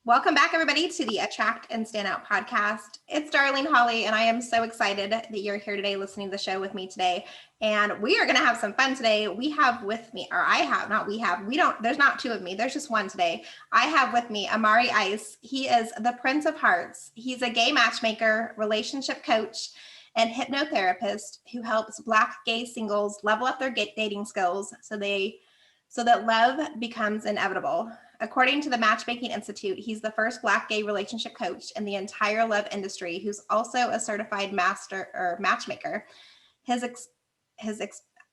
Welcome back, everybody, to the Attract and Stand Out podcast. It's Darlene Hawley, and I am so excited that you're here today listening to the show with me today. And we are going to have some fun today. We have with me, or I have, not we have, we don't, there's not two of me, there's just one today. I have with me Amari Ice. He is the Prince of Hearts. He's a gay matchmaker, relationship coach, and hypnotherapist who helps Black gay singles level up their dating skills so that love becomes inevitable. According to the Matchmaking Institute, he's the first Black gay relationship coach in the entire love industry who's also a certified master or matchmaker. His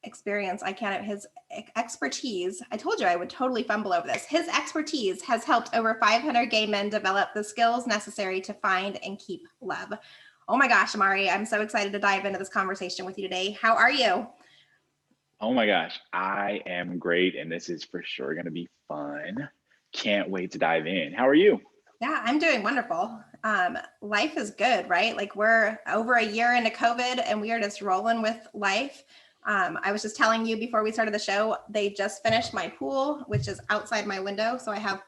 experience, his expertise, I told you I would totally fumble over this. His expertise has helped over 500 gay men develop the skills necessary to find and keep love. Oh my gosh, Amari, I'm so excited to dive into this conversation with you today. How are you? Oh my gosh, I am great, and this is for sure going to be fun. Can't wait to dive in. How are you? Yeah, I'm doing wonderful. Life is good, right? Like we're over a year into COVID and we are just rolling with life. I was just telling you before we started the show, they just finished my pool, which is outside my window. So I have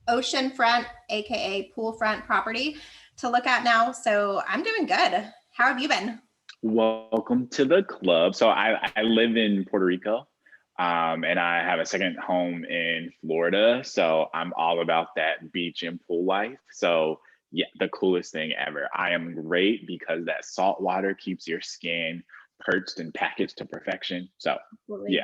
ocean front, AKA pool front property to look at now. So I'm doing good. How have you been? Welcome to the club. So I live in Puerto Rico. And I have a second home in Florida. So I'm all about that beach and pool life. So yeah, the coolest thing ever. I am great because that salt water keeps your skin perched and packaged to perfection. So yeah,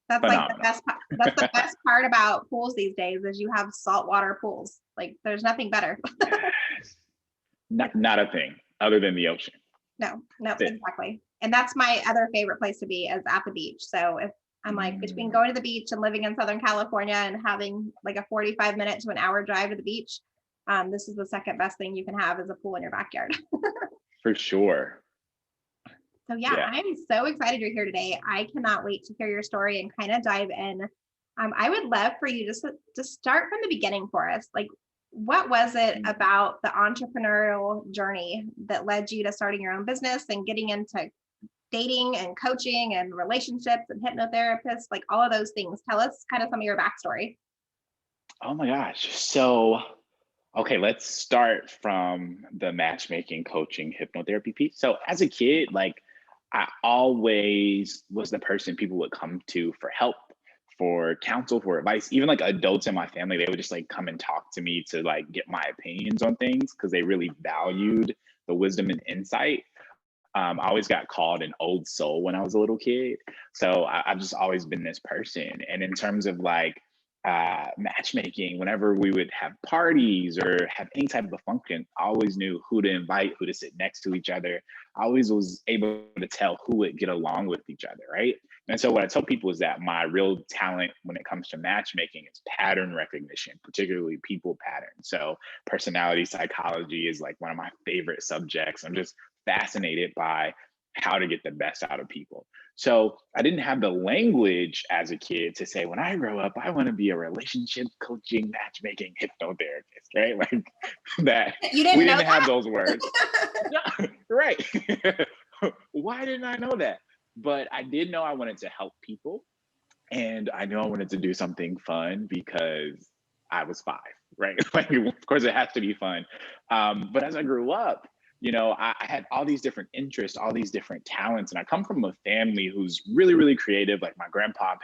that's phenomenal. Like the best part. That's the best part about pools these days is you have saltwater pools. Like there's nothing better. Yes. Not a thing other than the ocean. No, exactly. And that's my other favorite place to be is at the beach. So if I'm like between going to the beach and living in Southern California and having like a 45-minute to an hour drive to the beach, this is the second best thing you can have is a pool in your backyard. For sure. So yeah, I'm so excited you're here today. I cannot wait to hear your story and kind of dive in. I would love for you just to start from the beginning for us. Like, what was it about the entrepreneurial journey that led you to starting your own business and getting into dating and coaching and relationships and hypnotherapists, like all of those things? Tell us kind of some of your backstory. Oh my gosh. So, okay, let's start from the matchmaking, coaching, hypnotherapy piece. So as a kid, like I always was the person people would come to for help, for counsel, for advice. Even like adults in my family, they would just like come and talk to me to like get my opinions on things because they really valued the wisdom and insight. I always got called an old soul when I was a little kid. So I've just always been this person. And in terms of like matchmaking, whenever we would have parties or have any type of function, I always knew who to invite, who to sit next to each other. I always was able to tell who would get along with each other, right? And so what I tell people is that my real talent when it comes to matchmaking is pattern recognition, particularly people patterns. So personality psychology is like one of my favorite subjects. I'm just fascinated by how to get the best out of people. So I didn't have the language as a kid to say, when I grow up, I want to be a relationship coaching, matchmaking hypnotherapist, right? Like that. You didn't we know didn't that? have those words. Right. Why didn't I know that? But I did know I wanted to help people. And I knew I wanted to do something fun because I was 5, right? Like, of course, it has to be fun. But as I grew up, you know, I had all these different interests, all these different talents. And I come from a family who's really, really creative. Like my grandpa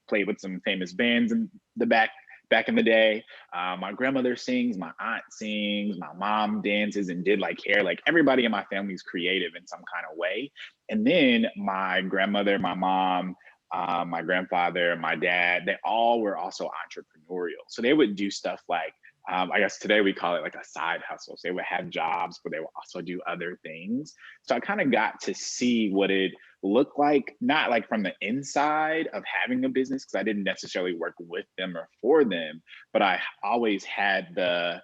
played with some famous bands in the back in the day. My grandmother sings, my aunt sings, my mom dances and did like hair. Like everybody in my family is creative in some kind of way. And then my grandmother, my mom, my grandfather, my dad, they all were also entrepreneurial. So they would do stuff like, I guess today we call it like a side hustle. So they would have jobs, but they would also do other things. So I kind of got to see what it looked like, not like from the inside of having a business, because I didn't necessarily work with them or for them, but I always had the,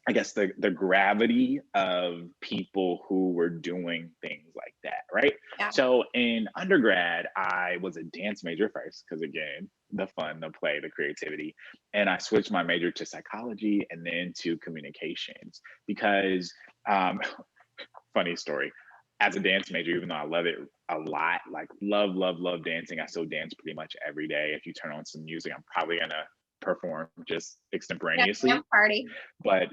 I guess the gravity of people who were doing things like that, right? Yeah. So in undergrad, I was a dance major first, because again, the fun, the play, the creativity. And I switched my major to psychology and then to communications because, funny story, as a dance major, even though I love it a lot, like love dancing, I still dance pretty much every day. If you turn on some music, I'm probably gonna perform just Yeah, extemporaneously. dance party. But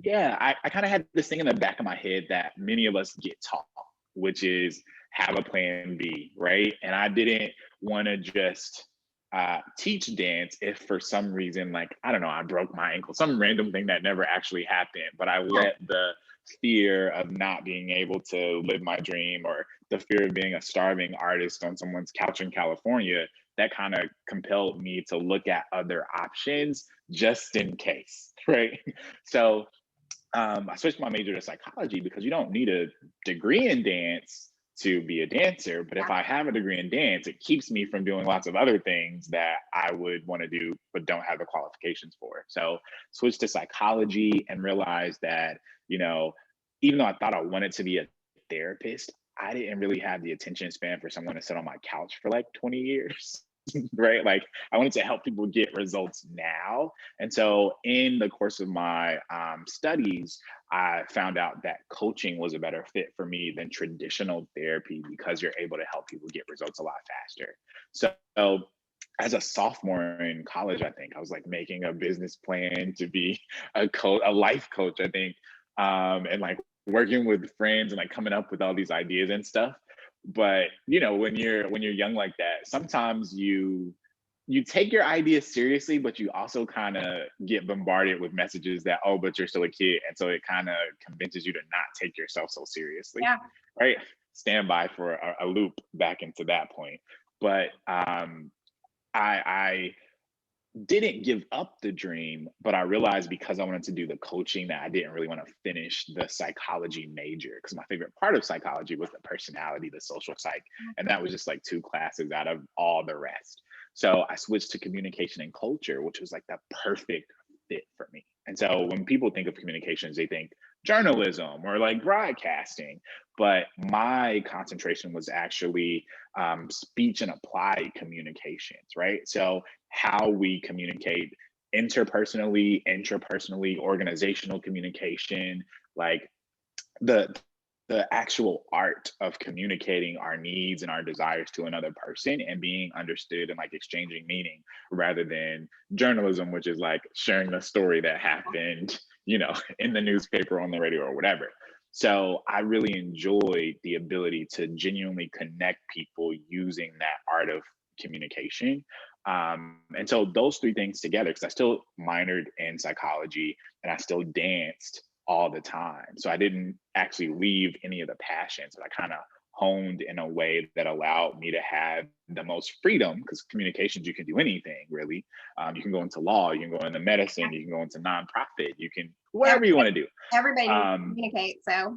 yeah, I kind of had this thing in the back of my head that many of us get taught, which is have a plan B, right? And I didn't want to just teach dance if for some reason, like, I don't know, I broke my ankle, some random thing that never actually happened, but I Yeah. let the fear of not being able to live my dream or the fear of being a starving artist on someone's couch in California, that kind of compelled me to look at other options just in case, right? So I switched my major to psychology because you don't need a degree in dance to be a dancer. But if Yeah. I have a degree in dance, it keeps me from doing lots of other things that I would want to do, but don't have the qualifications for. So switched to psychology and realized that, you know, even though I thought I wanted to be a therapist, I didn't really have the attention span for someone to sit on my couch for like 20 years. Right? Like I wanted to help people get results now. And so in the course of my studies, I found out that coaching was a better fit for me than traditional therapy because you're able to help people get results a lot faster. So as a sophomore in college, I think I was like making a business plan to be a life coach, I think, and like working with friends and like coming up with all these ideas and stuff. But you know, when you're young like that, sometimes you take your ideas seriously, but you also kind of get bombarded with messages that, oh, but you're still a kid. And so it kind of convinces you to not take yourself so seriously, Yeah. right? Stand by for a loop back into that point. But I didn't give up the dream, but I realized because I wanted to do the coaching that I didn't really want to finish the psychology major because my favorite part of psychology was the personality, the social psych. And that was just like two classes out of all the rest. So I switched to communication and culture, which was like the perfect fit for me. And so when people think of communications, they think journalism or like broadcasting. But my concentration was actually speech and applied communications, right? So how we communicate interpersonally, intrapersonally, organizational communication, like the the actual art of communicating our needs and our desires to another person and being understood and like exchanging meaning rather than journalism, which is like sharing the story that happened, you know, in the newspaper, on the radio, or whatever. So I really enjoyed the ability to genuinely connect people using that art of communication. And so those three things together, because I still minored in psychology and I still danced all the time. So I didn't actually leave any of the passions, but I kind of honed in a way that allowed me to have the most freedom because communications, you can do anything really. You can go into law, you can go into medicine, you can go into nonprofit, you can whatever you want to do. Everybody needs to Um, communicate. So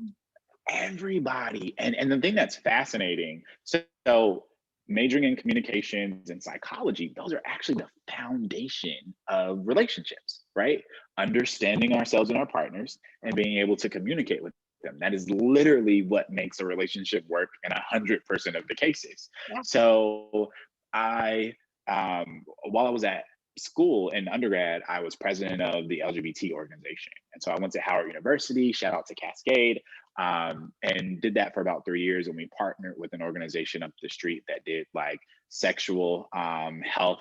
everybody. And the thing that's fascinating, so majoring in communications and psychology, those are actually the foundation of relationships, right? Understanding ourselves and our partners and being able to communicate with them. That is literally what makes a relationship work in 100% of the cases. yeah. So I while I was at school in undergrad, I was president of the LGBT organization. And so I went to Howard University, shout out to Cascade, and did that for about 3 years. And we partnered with an organization up the street that did like sexual health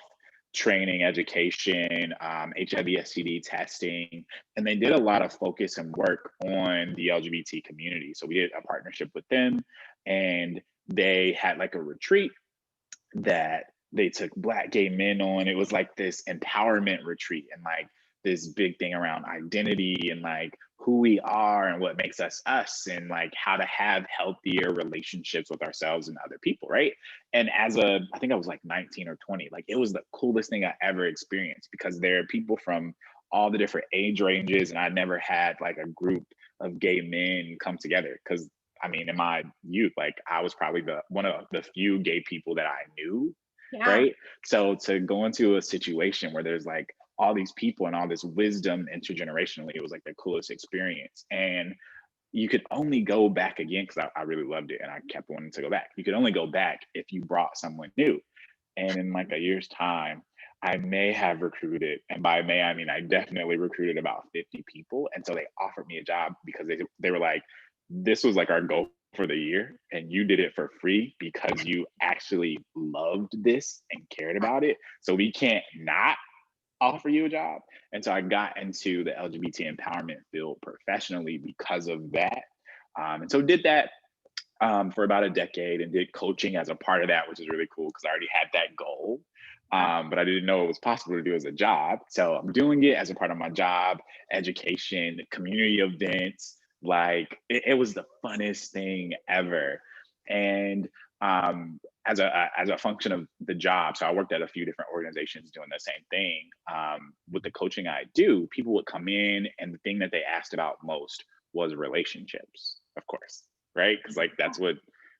training, education, HIV, STD testing. And they did a lot of focus and work on the LGBT community. So we did a partnership with them and they had like a retreat that they took Black gay men on. It was like this empowerment retreat and like this big thing around identity and like who we are and what makes us us and like how to have healthier relationships with ourselves and other people, right? And I think I was like 19 or 20, like it was the coolest thing I ever experienced because there are people from all the different age ranges and I never had like a group of gay men come together because I mean, in my youth, like I was probably the one of the few gay people that I knew, Yeah. right? So to go into a situation where there's like all these people and all this wisdom intergenerationally, it was like the coolest experience. And you could only go back again because I really loved it and I kept wanting to go back. You could only go back if you brought someone new. And in like a year's time, I may have recruited, and by may I mean I definitely recruited about 50 people. And so they offered me a job because they were like, this was like our goal for the year, and you did it for free because you actually loved this and cared about it. So we can't not offer you a job. And so I got into the LGBT empowerment field professionally because of that. And so did that for about a decade and did coaching as a part of that, which is really cool because I already had that goal. But I didn't know it was possible to do as a job. So I'm doing it as a part of my job, education, community events. Like it was the funnest thing ever. And as a function of the job, so I worked at a few different organizations doing the same thing. With the coaching I do, people would come in and the thing that they asked about most was relationships, of course, right? Because like that's what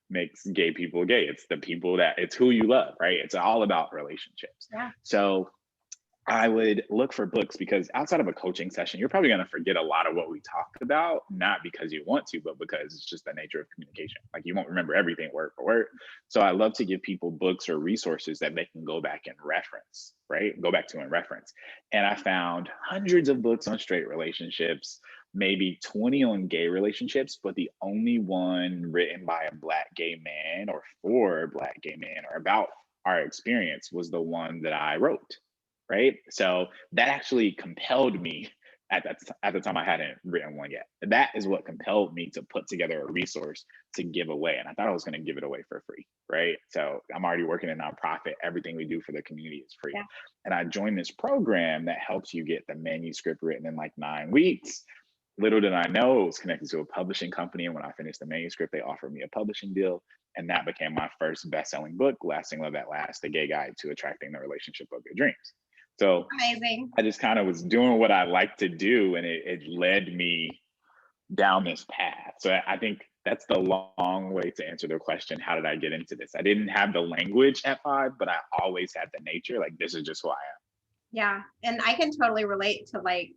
makes gay people gay. It's the people that it's who you love, right? It's all about relationships. Yeah. So I would look for books because outside of a coaching session, you're probably going to forget a lot of what we talked about, not because you want to, but because it's just the nature of communication. Like you won't remember everything word for word. So I love to give people books or resources that they can go back and reference, right? Go back to and reference. And I found hundreds of books on straight relationships, maybe 20 on gay relationships, but the only one written by a Black gay man or for Black gay men or about our experience was the one that I wrote. Right. So that actually compelled me at the time I hadn't written one yet. That is what compelled me to put together a resource to give away. And I thought I was going to give it away for free. Right. So I'm already working in a nonprofit. Everything we do for the community is free. Yeah. And I joined this program that helps you get the manuscript written in like 9 weeks. Little did I know it was connected to a publishing company. And when I finished the manuscript, they offered me a publishing deal. And that became my first best-selling book, Lasting Love That Lasts, The Gay Guide to Attracting the Relationship of Your Dreams. So Amazing. I just kind of was doing what I like to do, and it led me down this path. So I think that's the long way to answer the question, how did I get into this? I didn't have the language at 5, but I always had the nature, like this is just who I am. Yeah. And I can totally relate to like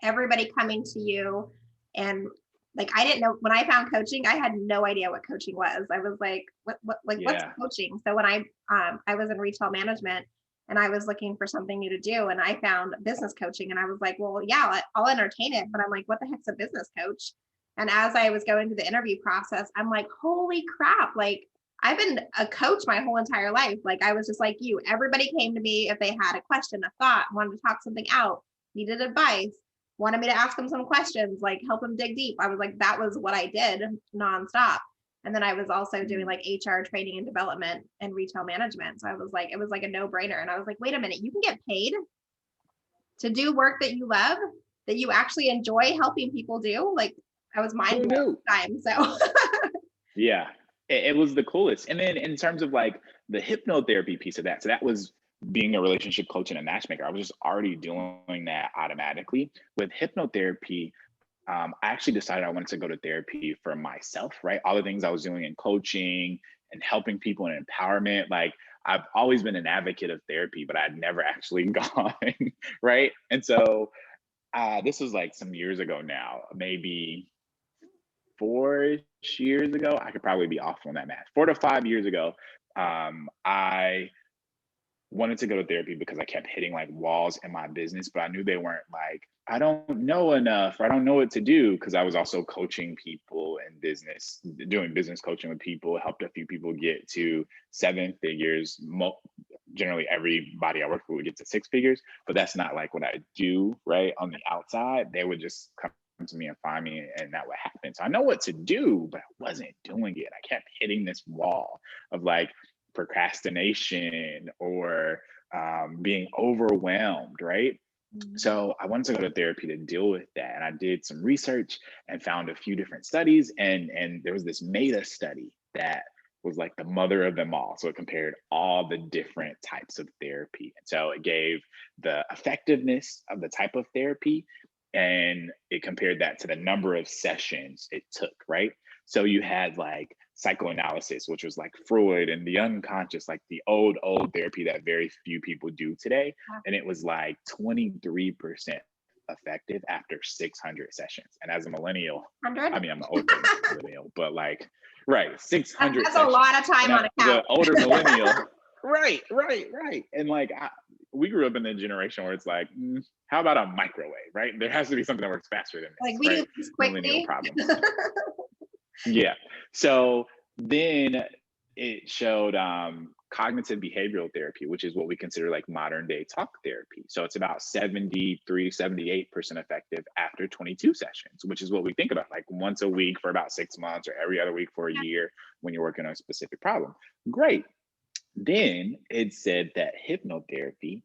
everybody coming to you and like I didn't know when I found coaching, I had no idea what coaching was. I was like, what's coaching? So when I was in retail management and I was looking for something new to do and I found business coaching and I was like, well, yeah, I'll entertain it. But I'm like, what the heck's a business coach? And as I was going through the interview process, I'm like, holy crap. Like I've been a coach my whole entire life. Like I was just like you, everybody came to me if they had a question, a thought, wanted to talk something out, needed advice, wanted me to ask them some questions, like help them dig deep. I was like, that was what I did nonstop. And then I was also doing like HR training and development and retail management. So I was like, it was like a no-brainer. And I was like, wait a minute, you can get paid to do work that you love, that you actually enjoy helping people do. Like I was mind blown at the time. So yeah, it was the coolest. And then in terms of like the hypnotherapy piece of that, so that was being a relationship coach and a matchmaker. I was just already doing that automatically. With hypnotherapy, I actually decided I wanted to go to therapy for myself, right? All the things I was doing in coaching and helping people in empowerment, like I've always been an advocate of therapy, but I'd never actually gone, right? And so this was like some years ago now, maybe 4-ish years ago. I could probably be off on that math. 4 to 5 years ago, I wanted to go to therapy because I kept hitting like walls in my business, but I knew they weren't like, I don't know enough, or I don't know what to do, because I was also coaching people in business, doing business coaching with people, helped a few people get to 7 figures. Generally, everybody I work with would get to 6 figures, but that's not like what I do, right? On the outside, they would just come to me and find me, and that would happen. So I know what to do, but I wasn't doing it. I kept hitting this wall of like, procrastination or being overwhelmed, right? So I wanted to go to therapy to deal with that. And I did some research and found a few different studies. And there was this meta study that was like the mother of them all. So it compared all the different types of therapy. And so it gave the effectiveness of the type of therapy, and it compared that to the number of sessions it took, right? So you had like psychoanalysis, which was like Freud and the unconscious, like the old therapy that very few people do today. And it was like 23% effective after 600 sessions. And as a millennial, 100? I mean, I'm an older millennial, but like, right, 600 That's sessions. a lot of time on a couch. The older millennial. Right. And like, we grew up in the generation where it's like, how about a microwave, right? There has to be something that works faster than this, like we right? do this quickly. Millennial problems. Yeah. So then it showed cognitive behavioral therapy, which is what we consider like modern day talk therapy. So it's about 73, 78% effective after 22 sessions, which is what we think about, like once a week for about 6 months or every other week for a year when you're working on a specific problem. Great. Then it said that hypnotherapy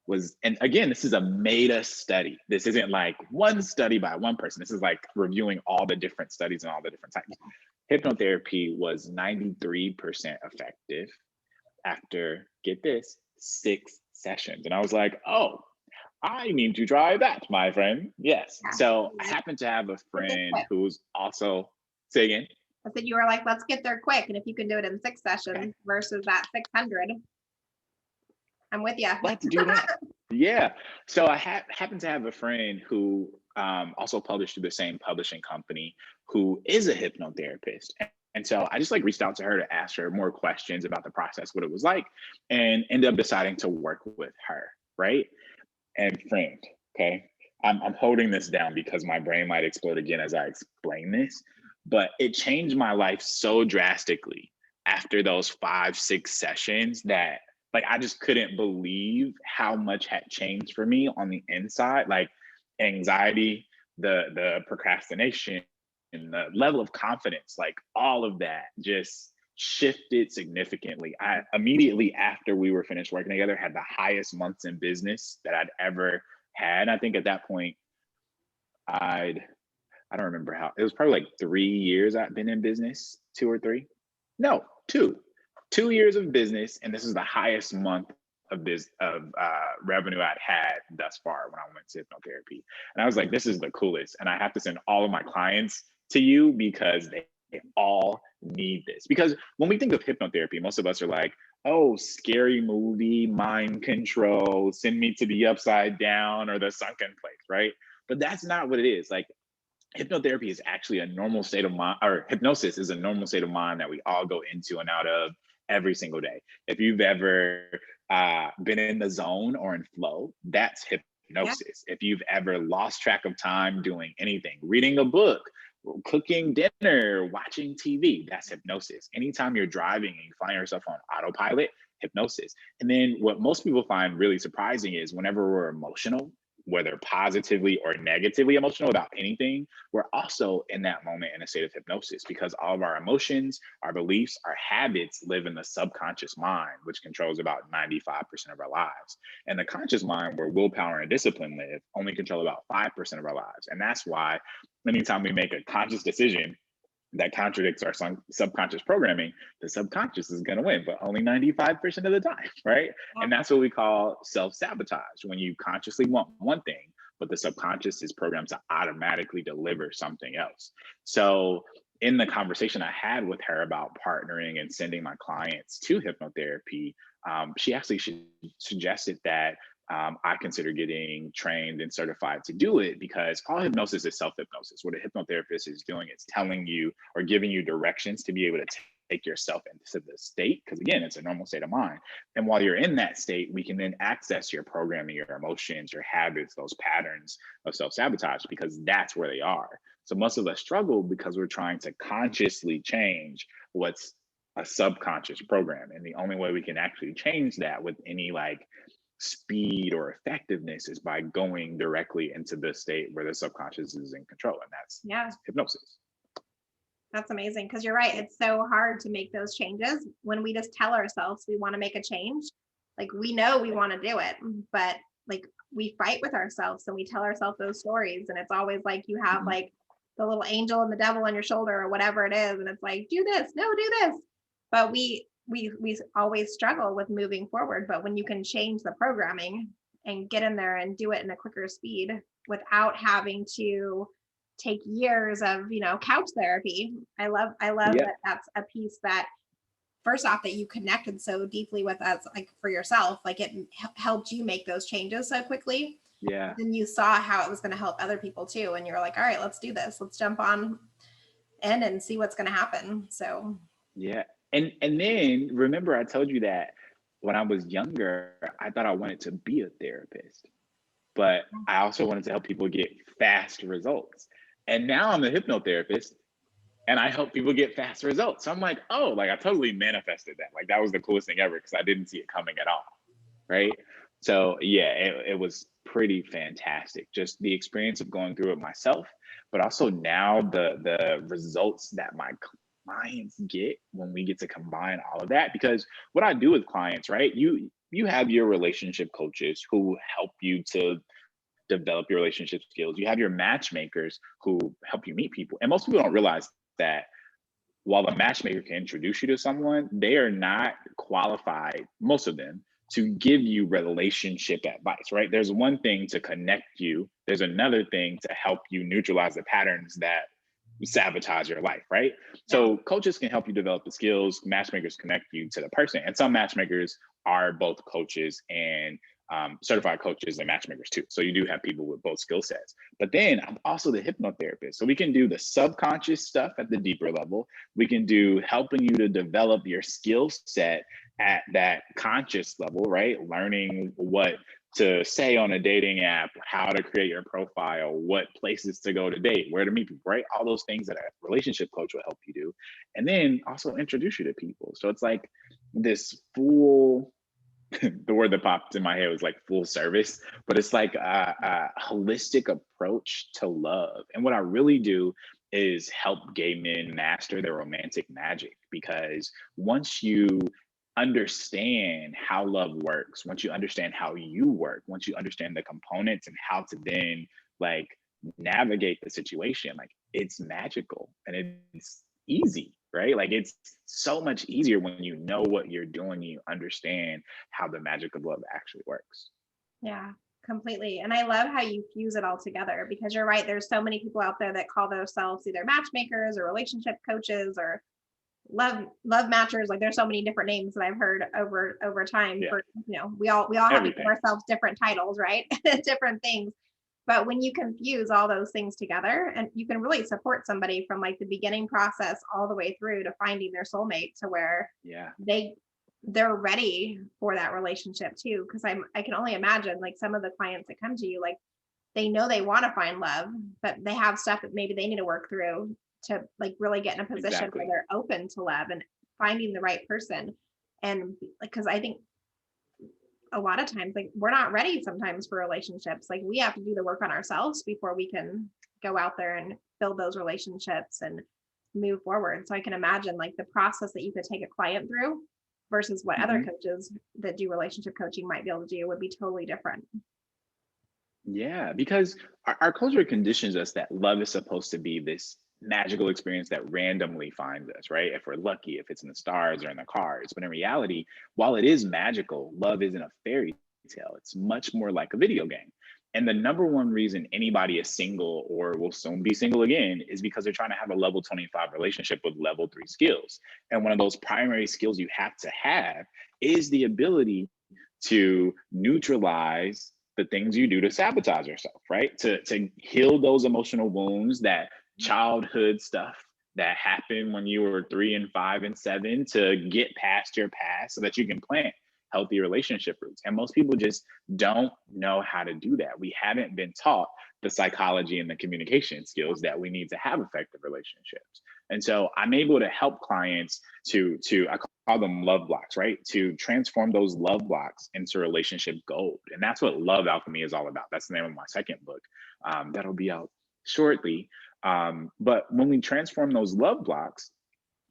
was, and again, this is a meta study. This isn't like one study by one person. This is like reviewing all the different studies and all the different types. Hypnotherapy was 93% effective after, get this, 6 sessions. And I was like, oh, I need to try that, my friend. Yes. So I happen to have a friend who's also, say again. I said, you were like, let's get there quick. And if you can do it in 6 sessions versus that 600, I'm with you. Let's do that. Yeah. So I happen to have a friend who also published through the same publishing company who is a hypnotherapist. And so I just like reached out to her to ask her more questions about the process, what it was like, and ended up deciding to work with her, right? And friend, okay, I'm holding this down because my brain might explode again as I explain this, but it changed my life so drastically after those 5, 6 sessions that like I just couldn't believe how much had changed for me on the inside, like anxiety, the procrastination, and the level of confidence, like all of that just shifted significantly. I immediately after we were finished working together had the highest months in business that I'd ever had. I think at that point I don't remember how, it was probably like 3 years I'd been in business, 2 or 3. No, 2 years of business, and this is the highest month of revenue I'd had thus far when I went to hypnotherapy. And I was like, this is the coolest. And I have to send all of my clients to you because they all need this. Because when we think of hypnotherapy, most of us are like, oh, scary movie, mind control, send me to the upside down or the sunken place, right? But that's not what it is. Like, hypnotherapy is actually a normal state of mind, or hypnosis is a normal state of mind that we all go into and out of every single day. If you've ever been in the zone or in flow, that's hypnosis. If you've ever lost track of time doing anything, reading a book, cooking dinner, watching TV, that's hypnosis. Anytime you're driving and you find yourself on autopilot, hypnosis. And then what most people find really surprising is whenever we're emotional, whether positively or negatively emotional about anything, we're also in that moment in a state of hypnosis because all of our emotions, our beliefs, our habits live in the subconscious mind, which controls about 95% of our lives. And the conscious mind, where willpower and discipline live, only control about 5% of our lives. And that's why anytime we make a conscious decision that contradicts our subconscious programming, the subconscious is going to win, but only 95% of the time, right? And that's what we call self-sabotage, when you consciously want one thing, but the subconscious is programmed to automatically deliver something else. So in the conversation I had with her about partnering and sending my clients to hypnotherapy, she actually suggested that I consider getting trained and certified to do it, because all hypnosis is self-hypnosis. What a hypnotherapist is doing is telling you or giving you directions to be able to take yourself into the state, because again, it's a normal state of mind. And while you're in that state, we can then access your programming, your emotions, your habits, those patterns of self-sabotage, because that's where they are. So most of us struggle because we're trying to consciously change what's a subconscious program. And the only way we can actually change that with any like speed or effectiveness is by going directly into the state where the subconscious is in control, and that's hypnosis. That's amazing, because you're right, it's so hard to make those changes when we just tell ourselves we want to make a change. Like, we know we want to do it, but like we fight with ourselves and we tell ourselves those stories, and it's always like you have like the little angel and the devil on your shoulder or whatever it is, and it's like, do this, no, do this. But we always struggle with moving forward. But when you can change the programming and get in there and do it in a quicker speed without having to take years of, couch therapy. I love that that's a piece that, first off, that you connected so deeply with us, like for yourself, like it helped you make those changes so quickly. Yeah. Then you saw how it was going to help other people too. And you're like, all right, let's do this. Let's jump on in and see what's going to happen. So yeah. And then remember, I told you that when I was younger, I thought I wanted to be a therapist, but I also wanted to help people get fast results. And now I'm a hypnotherapist and I help people get fast results. So I'm like, oh, like I totally manifested that. Like that was the coolest thing ever because I didn't see it coming at all. Right. So yeah, it was pretty fantastic. Just the experience of going through it myself, but also now the results that my clients get when we get to combine all of that. Because what I do with clients, right? You have your relationship coaches who help you to develop your relationship skills. You have your matchmakers who help you meet people. And most people don't realize that while a matchmaker can introduce you to someone, they are not qualified, most of them, to give you relationship advice, right? There's one thing to connect you, there's another thing to help you neutralize the patterns that sabotage your life, right? So coaches can help you develop the skills, matchmakers connect you to the person. And some matchmakers are both coaches and certified coaches and matchmakers too. So you do have people with both skill sets. But then I'm also the hypnotherapist. So we can do the subconscious stuff at the deeper level. We can do helping you to develop your skill set at that conscious level, right? Learning what to say on a dating app, how to create your profile, what places to go to date, where to meet people, right? All those things that a relationship coach will help you do. And then also introduce you to people. So it's like this full, the word that popped in my head was like full service, but it's like a holistic approach to love. And what I really do is help gay men master their romantic magic, because once you understand how love works, once you understand how you work, once you understand the components and how to then like navigate the situation, like it's magical and it's easy, right? Like it's so much easier when you know what you're doing, you understand how the magic of love actually works. Yeah, completely. And I love how you fuse it all together, because you're right. There's so many people out there that call themselves either matchmakers or relationship coaches or love matchers. Like there's so many different names that I've heard over time. Yeah, For, we all have to give everything. ourselves different titles, right? Different things. But when you can fuse all those things together, and you can really support somebody from like the beginning process all the way through to finding their soulmate, to where Yeah, they're ready for that relationship too. Because I can only imagine like some of the clients that come to you, like they know they want to find love, but they have stuff that maybe they need to work through to like really get in a position where exactly. they're open to love and finding the right person. And because I think a lot of times like we're not ready sometimes for relationships. Like we have to do the work on ourselves before we can go out there and build those relationships and move forward. So I can imagine like the process that you could take a client through versus what other Mhm. coaches that do relationship coaching might be able to do would be totally different. Yeah, because our culture conditions us that love is supposed to be this magical experience that randomly finds us, right? If we're lucky, if it's in the stars or in the cards. But in reality, while it is magical, love isn't a fairy tale. It's much more like a video game. And the number one reason anybody is single or will soon be single again is because they're trying to have a level 25 relationship with level 3 skills. And one of those primary skills you have to have is the ability to neutralize the things you do to sabotage yourself, right? To heal those emotional wounds, that childhood stuff that happened when you were 3 and 5 and 7, to get past your past so that you can plant healthy relationship roots. And most people just don't know how to do that. We haven't been taught the psychology and the communication skills that we need to have effective relationships. And so I'm able to help clients to I call them love blocks, right? To transform those love blocks into relationship gold. And that's what Love Alchemy is all about. That's the name of my second book. That'll be out shortly. But when we transform those love blocks,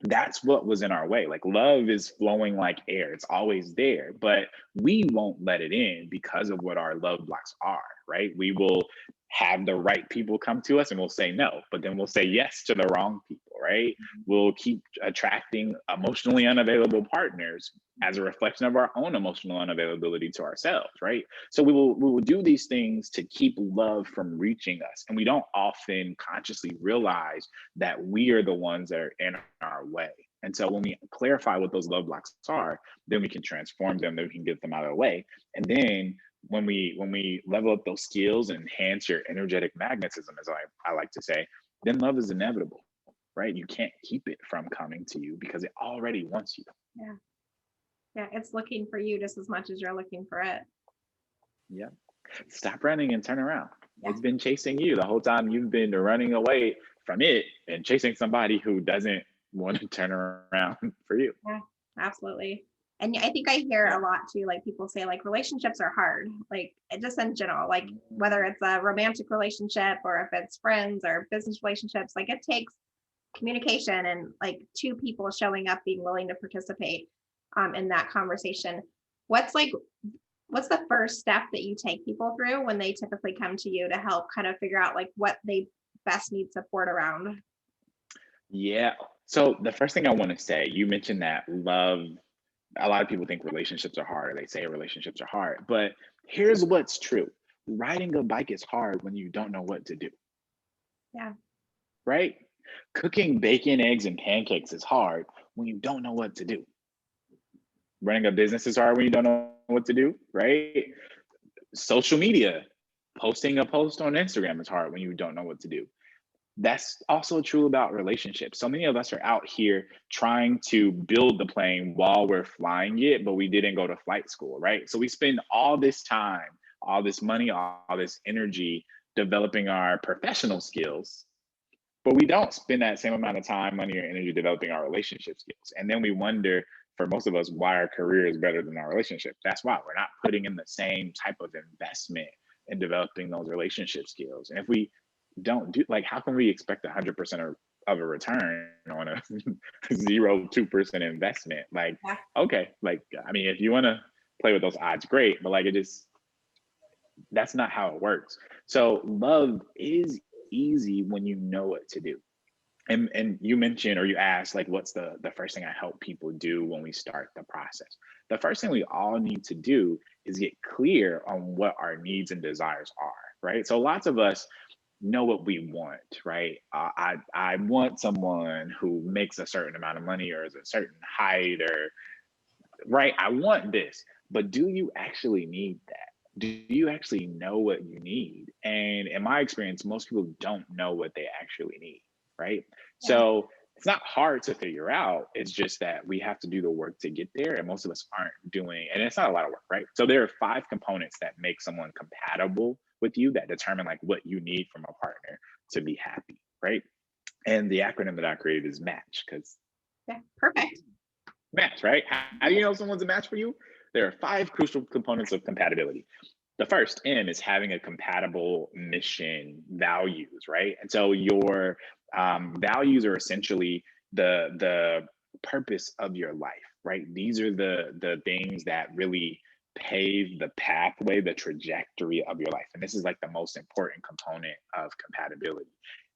that's what was in our way. Like love is flowing like air, it's always there, but we won't let it in because of what our love blocks are, right? We will have the right people come to us and we'll say no, but then we'll say yes to the wrong people, right? We'll keep attracting emotionally unavailable partners as a reflection of our own emotional unavailability to ourselves, right? So we will do these things to keep love from reaching us, and we don't often consciously realize that we are the ones that are in our way. And so when we clarify what those love blocks are, then we can transform them, then we can get them out of the way. And then when we level up those skills and enhance your energetic magnetism, as I like to say, then love is inevitable, right? You can't keep it from coming to you because it already wants you. Yeah. Yeah. It's looking for you just as much as you're looking for it. Yeah. Stop running and turn around. Yeah. It's been chasing you the whole time. You've been running away from it and chasing somebody who doesn't want to turn around for you. Yeah, absolutely. And I think I hear Yeah. a lot too, like people say like relationships are hard, like just in general, like whether it's a romantic relationship or if it's friends or business relationships, like it takes communication and like two people showing up, being willing to participate in that conversation. What's like, what's the first step that you take people through when they typically come to you to help kind of figure out like what they best need support around? Yeah. So the first thing I want to say, you mentioned that love, a lot of people think relationships are hard, or they say relationships are hard, but here's what's true. Riding a bike is hard when you don't know what to do, Yeah. right? Cooking bacon, eggs, and pancakes is hard when you don't know what to do. Running a business is hard when you don't know what to do, right? Social media, posting a post on Instagram is hard when you don't know what to do. That's also true about relationships. So many of us are out here trying to build the plane while we're flying it, but we didn't go to flight school, right? So we spend all this time, all this money, all this energy developing our professional skills, but we don't spend that same amount of time, money, or energy developing our relationship skills. And then we wonder, for most of us, why our career is better than our relationship. That's why we're not putting in the same type of investment in developing those relationship skills. And if we don't do, like, how can we expect 100% of a return on a 0 2% investment? Like, Yeah. okay, like, I mean, if you want to play with those odds, great, but like, it just, that's not how it works. So love is easy when you know what to do. And you mentioned, or you asked, like, what's the first thing I help people do when we start the process? The first thing we all need to do is get clear on what our needs and desires are, right? So lots of us know what we want, right? I want someone who makes a certain amount of money or is a certain height, or right, I want this, but do you actually need that? Do you actually know what you need? And in my experience, most people don't know what they actually need, right? Yeah. So it's not hard to figure out. It's just that we have to do the work to get there. And most of us aren't doing, and it's not a lot of work, right? So there are 5 components that make someone compatible with you, that determine like what you need from a partner to be happy, right? And the acronym that I created is MATCH, because Yeah. Perfect. match, right? How do you know someone's a match for you? There are 5 crucial components of compatibility. The first M is having a compatible mission, values, right? And so your values are essentially the purpose of your life, right? These are the things that really pave the pathway, the trajectory of your life. And this is like the most important component of compatibility.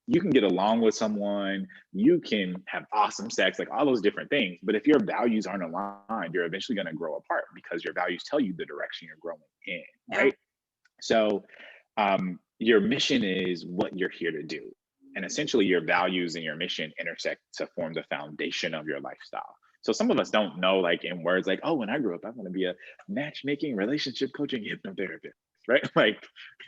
You can get along with someone, you can have awesome sex, like all those different things. But if your values aren't aligned, you're eventually going to grow apart because your values tell you the direction you're growing in, Yeah. right? So your mission is what you're here to do. And essentially, your values and your mission intersect to form the foundation of your lifestyle. So some of us don't know, like in words like, oh, when I grow up, I want to be a matchmaking, relationship coaching, hypnotherapist, right? Like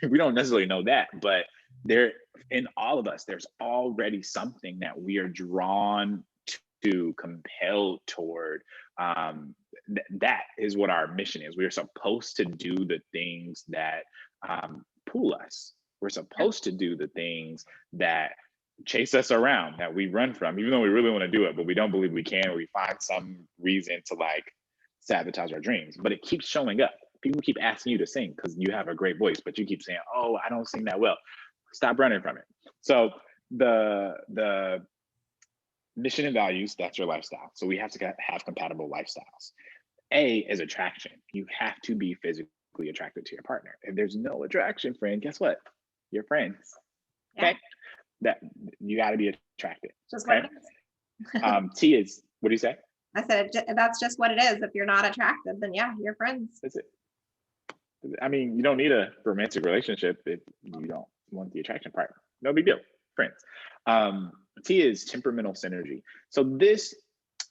we don't necessarily know that, but there, in all of us, there's already something that we are drawn to, compelled toward. That is what our mission is. We are supposed to do the things that pull us. We're Yeah. supposed to do the things that chase us around, that we run from, even though we really want to do it, but we don't believe we can, or we find some reason to like sabotage our dreams. But it keeps showing up. People keep asking you to sing because you have a great voice, but you keep saying, oh, I don't sing that well. Stop running from it. So the mission and values, that's your lifestyle. So we have to have compatible lifestyles. A is attraction. You have to be physically attracted to your partner. If there's no attraction, friend, guess what? You're friends. Yeah. Okay. That you got to be attracted. Just what Okay. it is. T is, what do you say? I said, that's just what it is. If you're not attracted, then yeah, you're friends. That's it. I mean, you don't need a romantic relationship if you don't want the attraction part. No big deal. Friends. T is temperamental synergy. So this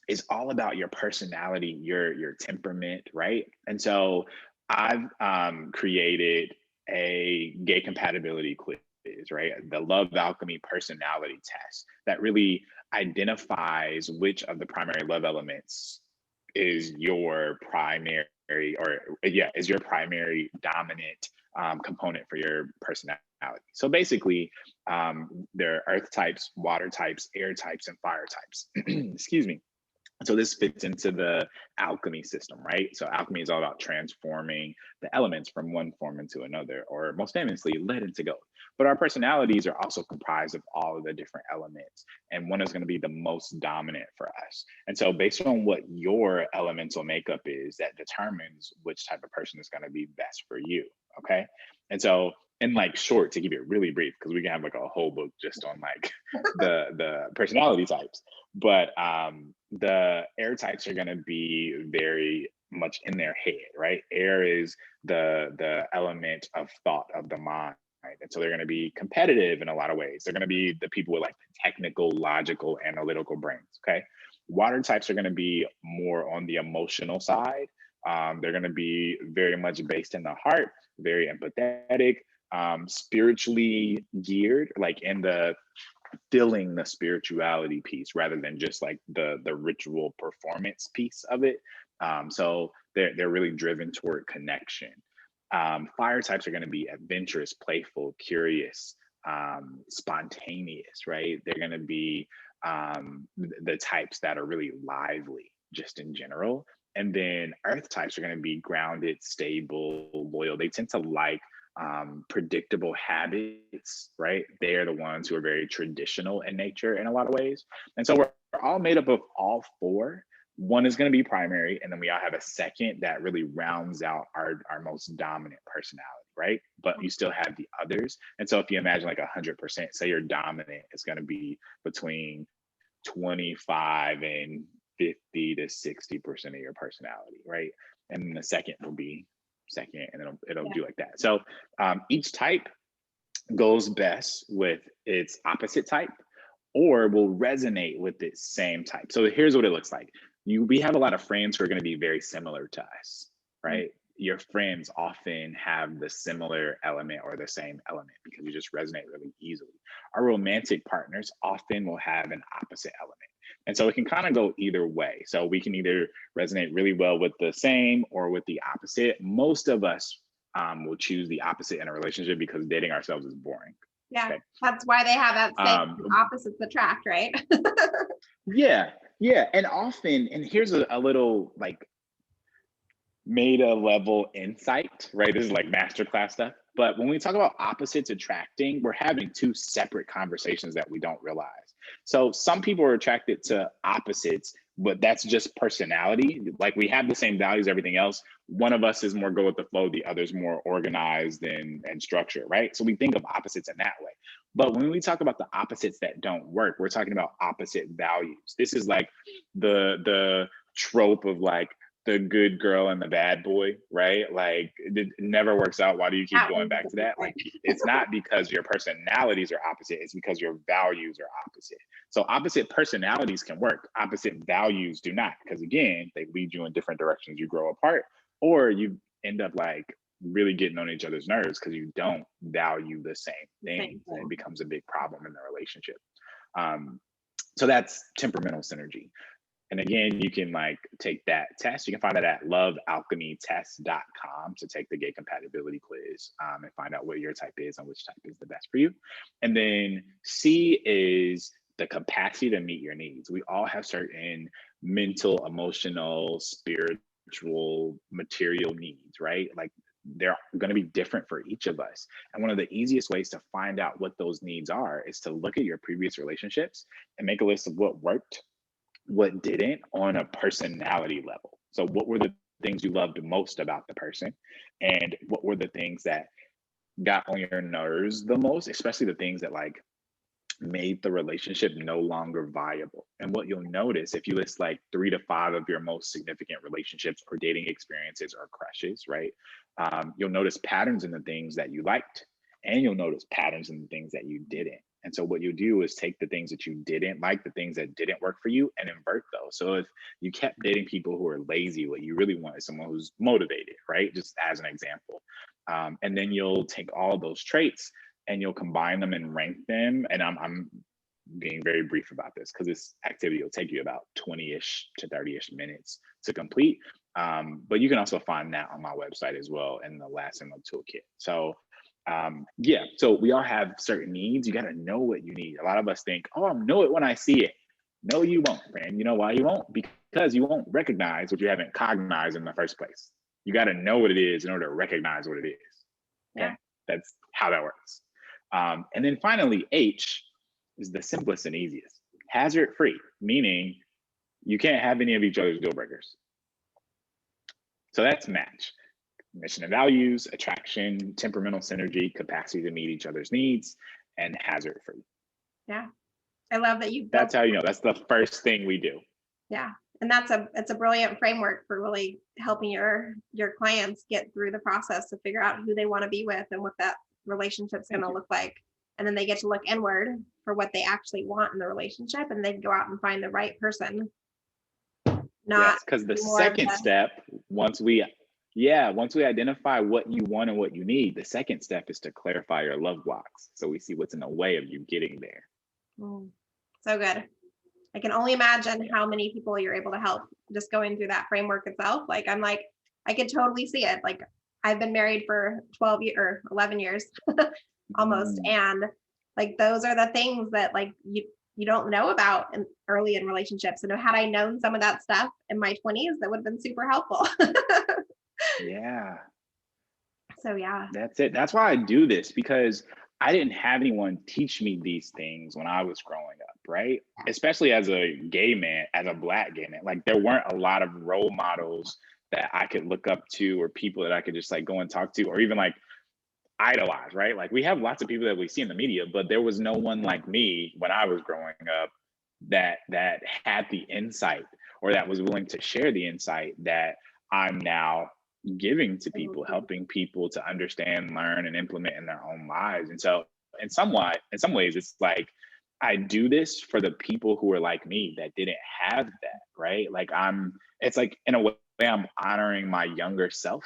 is all about your personality, your temperament, right? And so I've created a gay compatibility quiz, right? The Love Alchemy personality test that really identifies which of the primary love elements is your primary, or yeah, is your primary dominant component for your personality. So basically, there are earth types, water types, air types, and fire types. Excuse me. So this fits into the alchemy system, right? So alchemy is all about transforming the elements from one form into another, or most famously, lead into gold. But our personalities are also comprised of all of the different elements, and one is going to be the most dominant for us. And so based on what your elemental makeup is, that determines which type of person is going to be best for you, okay? And so in like short, to keep it really brief, because we can have like a whole book just on like the personality types. But the air types are going to be very much in their head, right? Air is the element of thought of the mind. And so they're going to be competitive in a lot of ways. They're going to be the people with like the technical, logical, analytical brains. Okay. Water types are going to be more on the emotional side. They're going to be very much based in the heart, very empathetic, spiritually geared, like in the feeling the spirituality piece rather than just like the ritual performance piece of it. So they're really driven toward connection. Fire types are going to be adventurous, playful, curious, spontaneous, right? They're going to be the types that are really lively just in general. And then earth types are going to be grounded, stable, loyal. They tend to like predictable habits, right? They're the ones who are very traditional in nature in a lot of ways. And so we're all made up of all four. One is going to be primary, and then we all have a second that really rounds out our most dominant personality, right? But you still have the others. And so if you imagine like 100%, say your dominant is going to be between 25 and 50 to 60% of your personality, right? And then the second will be second, and it'll do like that. So each type goes best with its opposite type, or will resonate with its same type. So here's what it looks like. We have a lot of friends who are going to be very similar to us, right? Your friends often have the similar element or the same element because you just resonate really easily. Our romantic partners often will have an opposite element. And so it can kind of go either way. So we can either resonate really well with the same or with the opposite. Most of us will choose the opposite in a relationship because dating ourselves is boring. Yeah, okay. That's why they have that saying, opposites attract, right? Yeah. And often, and here's a little like meta level insight, right? This is like masterclass stuff. But when we talk about opposites attracting, we're having two separate conversations that we don't realize. So some people are attracted to opposites, but that's just personality. Like we have the same values, everything else. One of us is more go with the flow, the other's more organized and structured, right? So we think of opposites in that way. But when we talk about the opposites that don't work, we're talking about opposite values. This is like the trope of like the good girl and the bad boy, right? Like it never works out. Why do you keep going back to that? Like it's not because your personalities are opposite, it's because your values are opposite. So opposite personalities can work, opposite values do not, because again, they lead you in different directions. You grow apart, or you end up like really getting on each other's nerves because you don't value the same things, and it becomes a big problem in the relationship. So that's temperamental synergy. And again, you can like take that test. You can find that at lovealchemytest.com to take the gay compatibility quiz and find out what your type is and which type is the best for you. And then C is the capacity to meet your needs. We all have certain mental, emotional, spiritual, material needs, right? Like they're going to be different for each of us. And one of the easiest ways to find out what those needs are is to look at your previous relationships and make a list of what worked, what didn't on a personality level. So what were the things you loved most about the person, and what were the things that got on your nerves the most, especially the things that like made the relationship no longer viable. And what you'll notice if you list like 3 to 5 of your most significant relationships or dating experiences or crushes, right? You'll notice patterns in the things that you liked, and you'll notice patterns in the things that you didn't. And so what you do is take the things that you didn't like, the things that didn't work for you, and invert those. So if you kept dating people who are lazy, what you really want is someone who's motivated, right? Just as an example. And then you'll take all those traits and you'll combine them and rank them. And I'm being very brief about this because this activity will take you about 20-ish to 30-ish minutes to complete. But you can also find that on my website as well in the Last Symbol Toolkit. So Yeah, so we all have certain needs. You got to know what you need. A lot of us think, oh, I'll know it when I see it. No, you won't, man. You know why you won't? Because you won't recognize what you haven't cognized in the first place. You got to know what it is in order to recognize what it is. Okay, Yeah. that's how that works. And then finally, H is the simplest and easiest. Hazard free, meaning you can't have any of each other's deal breakers. So that's match. Mission and values, attraction, temperamental synergy, capacity to meet each other's needs, and hazard free. Yeah. I love that you built. That's how you know. That's the first thing we do. Yeah. And it's a brilliant framework for really helping your clients get through the process to figure out who they want to be with and what that relationship's going to look like. And then they get to look inward for what they actually want in the relationship, and they can go out and find the right person. Not because the second step, once we identify what you want and what you need, the second step is to clarify your love blocks. So we see what's in the way of you getting there. So good. I can only imagine how many people you're able to help just going through that framework itself. Like, I could totally see it. Like, I've been married for 12 years or 11 years almost. And like, those are the things that like you don't know about early in relationships. And had I known some of that stuff in my 20s, that would have been super helpful. Yeah. So yeah. That's it. That's why I do this, because I didn't have anyone teach me these things when I was growing up, right? Especially as a gay man, as a Black gay man. Like, there weren't a lot of role models that I could look up to, or people that I could just like go and talk to, or even like idolize, right? Like, we have lots of people that we see in the media, but there was no one like me when I was growing up that had the insight, or that was willing to share the insight that I'm now giving to people, helping people to understand, learn, and implement in their own lives. And so in some ways, it's like I do this for the people who are like me that didn't have that, right? Like, it's like, in a way, I'm honoring my younger self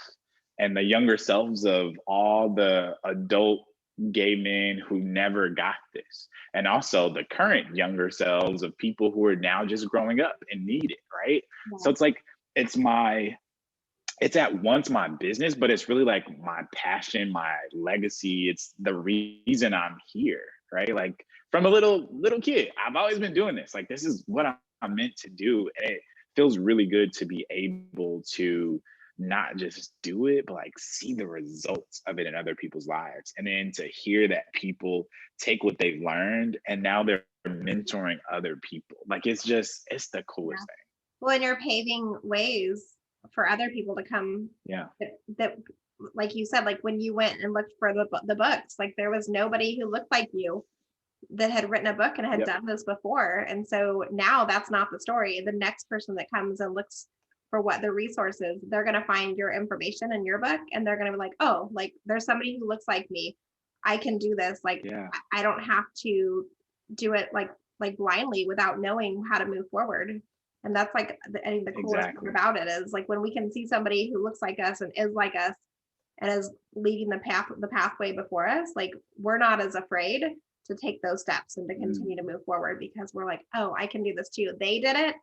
and the younger selves of all the adult gay men who never got this, and also the current younger selves of people who are now just growing up and need it, right? Yeah. So it's like, it's at once my business, but it's really like my passion, my legacy. It's the reason I'm here, right? Like, from a little kid, I've always been doing this. Like, this is what I'm meant to do. And it feels really good to be able to not just do it, but like see the results of it in other people's lives. And then to hear that people take what they've learned and now they're mentoring other people. Like, it's the coolest thing. Well, and you're paving ways for other people to come. Yeah. That like you said, like when you went and looked for the books, like there was nobody who looked like you that had written a book and had done this before. And so now that's not the story. The next person that comes and looks for what the resources, they're going to find your information in your book, and they're going to be like, oh, like there's somebody who looks like me. I can do this. Like, I don't have to do it like blindly without knowing how to move forward. And that's like, I think the coolest thing about it is like when we can see somebody who looks like us and is like us and is leading the pathway before us, like we're not as afraid to take those steps and to continue to move forward, because we're like, oh, I can do this too. They did it.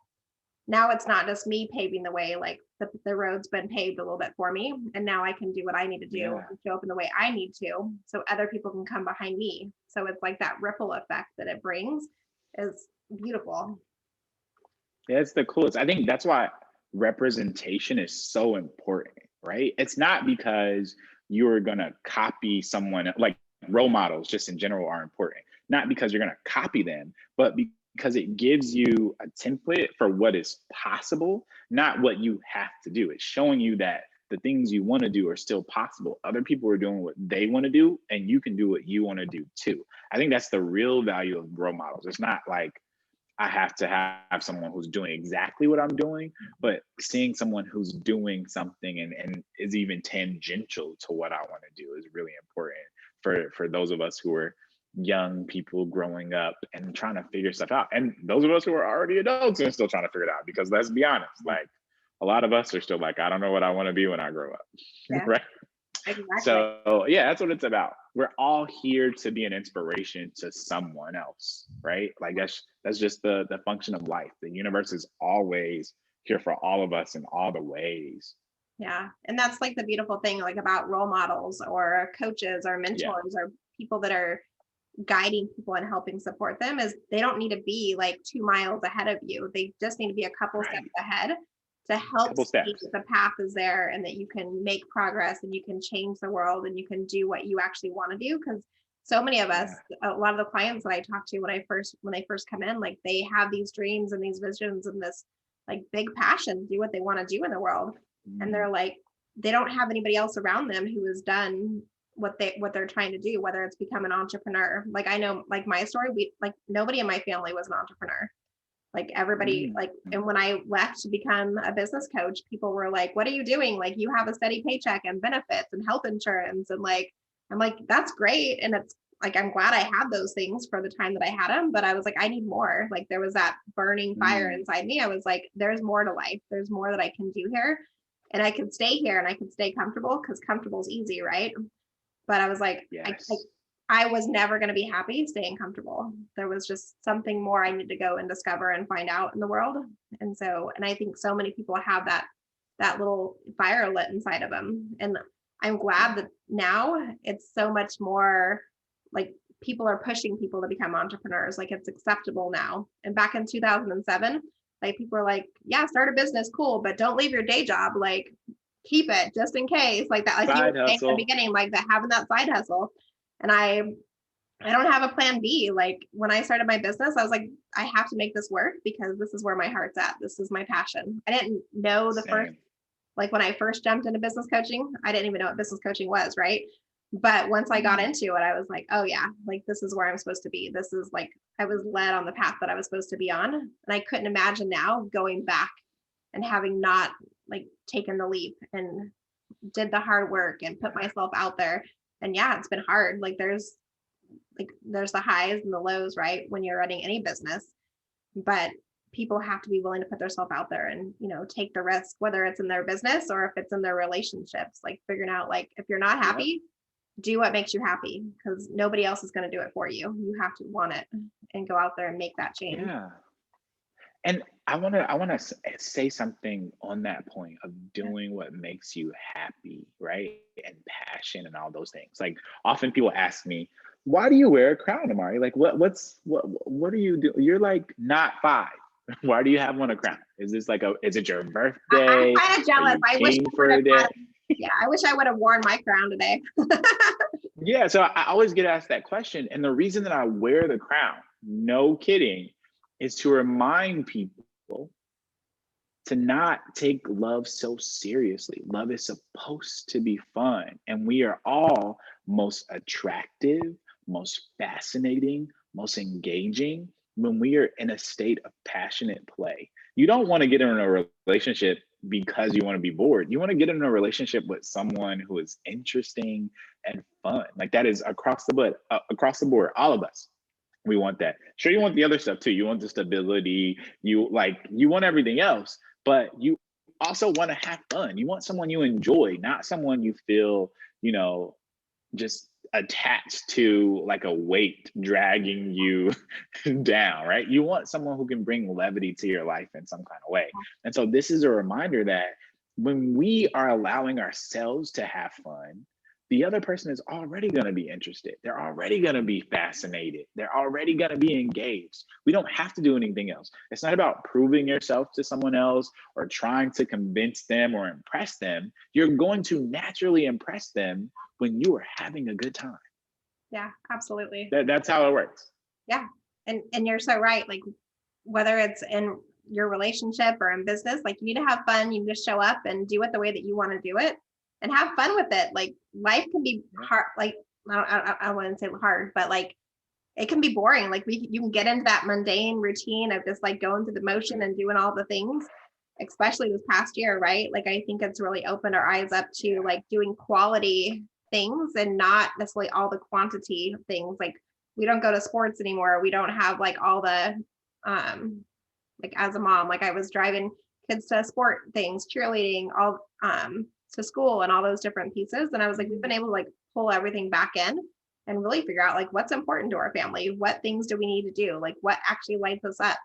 Now it's not just me paving the way, like the road's been paved a little bit for me. And now I can do what I need to do and show up in the way I need to, so other people can come behind me. So it's like that ripple effect that it brings is beautiful. Yeah, it's the coolest. I think that's why representation is so important, right? It's not because you're going to copy someone, like role models just in general are important. Not because you're going to copy them, but because it gives you a template for what is possible, not what you have to do. It's showing you that the things you want to do are still possible. Other people are doing what they want to do, and you can do what you want to do too. I think that's the real value of role models. It's not like I have to have someone who's doing exactly what I'm doing, but seeing someone who's doing something and is even tangential to what I want to do is really important for those of us who are young people growing up and trying to figure stuff out. And those of us who are already adults are still trying to figure it out, because let's be honest, like a lot of us are still like, I don't know what I want to be when I grow up. Right? Exactly. So yeah, that's what it's about. We're all here to be an inspiration to someone else, right? Like that's just the function of life. The universe is always here for all of us in all the ways. Yeah. And that's like the beautiful thing, like about role models or coaches or Yeah. mentors or people that are guiding people and helping support them, is they don't need to be like 2 miles ahead of you. They just need to be a couple steps Right. ahead to help Couple see steps. that the path is there and that you can make progress and you can change the world and you can do what you actually want to do. Because so many of us, Yeah. a lot of the clients that I talk to when they first come in, like they have these dreams and these visions and this like big passion to do what they want to do in the world. And Mm, they're like, they don't have anybody else around them who has done what they're trying to do, whether it's become an entrepreneur. Like I know, like my story, we like nobody in my family was an entrepreneur. Like everybody, mm, like, mm. and when I left to become a business coach, people were like, what are you doing? Like you have a steady paycheck and benefits and health insurance. And like, I'm like, that's great. And it's like, I'm glad I had those things for the time that I had them, but I was like, I need more. Like there was that burning fire Mm. inside me. I was like, there's more to life. There's more that I can do here. And I can stay here and I can stay comfortable because comfortable is easy, right? But I was like, Yes. I was never going to be happy staying comfortable. There was just something more I need to go and discover and find out in the world. And so, and I think so many people have that little fire lit inside of them. And I'm glad Yeah. that now it's so much more like people are pushing people to become entrepreneurs. Like it's acceptable now. And back in 2007, like people were like, yeah, start a business, cool, but don't leave your day job. Like keep it just in case, like that, like you were Side saying in the hustle. beginning, like that having that side hustle. And I don't have a plan B. Like when I started my business, I was like, I have to make this work because this is where my heart's at. This is my passion. I didn't know the first, Same. like when I first jumped into business coaching, I didn't even know what business coaching was, right? But once I got Mm. into it, I was like, oh yeah, like this is where I'm supposed to be. This is like I was led on the path that I was supposed to be on. And I couldn't imagine now going back and having not like taken the leap and did the hard work and put Yeah. myself out there. And yeah, it's been hard. There's the highs and the lows, right? When you're running any business, but people have to be willing to put themselves out there and, take the risk, whether it's in their business or if it's in their relationships, like figuring out, like, if you're not Yep. happy, do what makes you happy because nobody else is going to do it for you. You have to want it and go out there and make that change. Yeah. And I wanna say something on that point of doing what makes you happy, right? And passion and all those things. Like often people ask me, why do you wear a crown, Amari? Like what do you do? You're like not five. Why do you have on a crown? Is it your I'm birthday? kind of Are jealous. you I wish king I would for have a day? had, yeah, I wish I would have worn my crown today. Yeah, so I always get asked that question. And the reason that I wear the crown, no kidding, is to remind people to not take love so seriously. Love is supposed to be fun. And we are all most attractive, most fascinating, most engaging when we are in a state of passionate play. You don't want to get in a relationship because you want to be bored. You want to get in a relationship with someone who is interesting and fun. Like that is across the board, all of us. We want that. Sure, you want the other stuff too. You want the stability. You want everything else, but you also want to have fun. You want someone you enjoy, not someone you feel, you know, just attached to like a weight dragging you down, right? You want someone who can bring levity to your life in some kind of way. And so this is a reminder that when we are allowing ourselves to have fun, the other person is already going to be interested. They're already going to be fascinated. They're already going to be engaged. We don't have to do anything else. It's not about proving yourself to someone else or trying to convince them or impress them. You're going to naturally impress them when you are having a good time. Yeah, absolutely. That's how it works. Yeah. And you're so right. Like whether it's in your relationship or in business, like you need to have fun. You need to show up and do it the way that you want to do it and have fun with it. Like life can be Yeah. hard. Like I wouldn't say hard, but like it can be boring. Like you can get into that mundane routine of just like going through the motion and doing all the things, especially this past year, right? Like I think it's really opened our eyes up to Yeah. like doing quality things and not necessarily all the quantity things. Like we don't go to sports anymore. We don't have like all the like as a mom, like I was driving kids to sport things, cheerleading, all to school and all those different pieces. And I was like, we've been able to like pull everything back in and really figure out like what's important to our family, what things do we need to do, like what actually lights us up.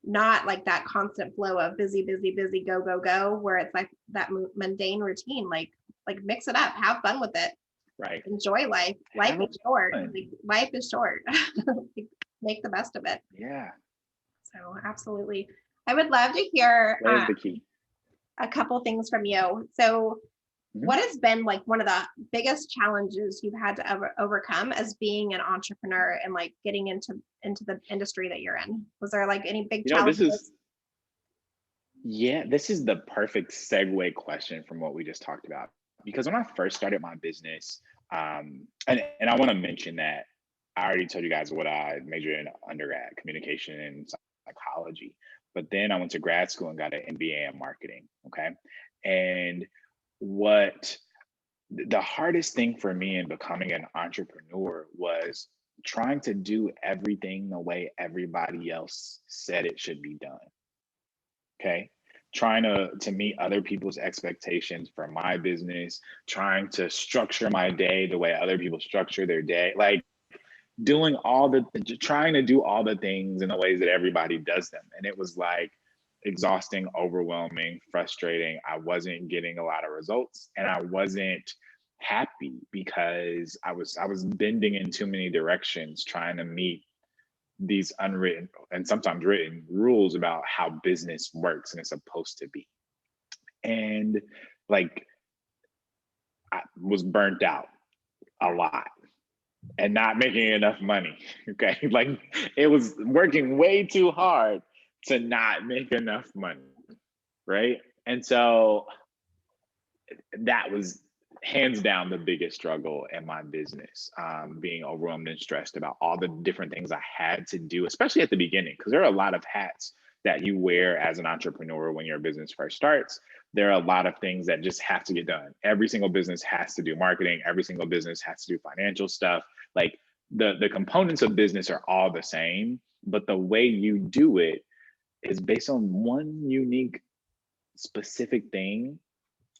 not like that constant flow of busy, busy, busy, go, go, go, where it's like that mundane routine. Like mix it up, have fun with it, Right. enjoy life. Life is short. Like, life is short. Make the best of it. Yeah. So absolutely. I would love to hear That is the key. a couple things from you. So what has been like one of the biggest challenges you've had to overcome as being an entrepreneur and like getting into the industry that you're in? Was there like any big challenges? This is the perfect segue question from what we just talked about. Because when I first started my business, and I want to mention that I already told you guys what I majored in undergrad, communication and psychology. But then I went to grad school and got an MBA in marketing. Okay. And what the hardest thing for me in becoming an entrepreneur was trying to do everything the way everybody else said it should be done. Okay. Trying to meet other people's expectations for my business, trying to structure my day the way other people structure their day, like trying to do all the things in the ways that everybody does them. And it was like exhausting, overwhelming, frustrating. I wasn't getting a lot of results and I wasn't happy because I was bending in too many directions trying to meet these unwritten and sometimes written rules about how business works and it's supposed to be. And like I was burnt out a lot and not making enough money. Okay. Like it was working way too hard to not make enough money. Right. And so that was hands down the biggest struggle in my business, being overwhelmed and stressed about all the different things I had to do, especially at the beginning, because there are a lot of hats that you wear as an entrepreneur when your business first starts. There are a lot of things that just have to get done. Every single business has to do marketing. Every single business has to do financial stuff. Like the components of business are all the same, but the way you do it is based on one unique specific thing.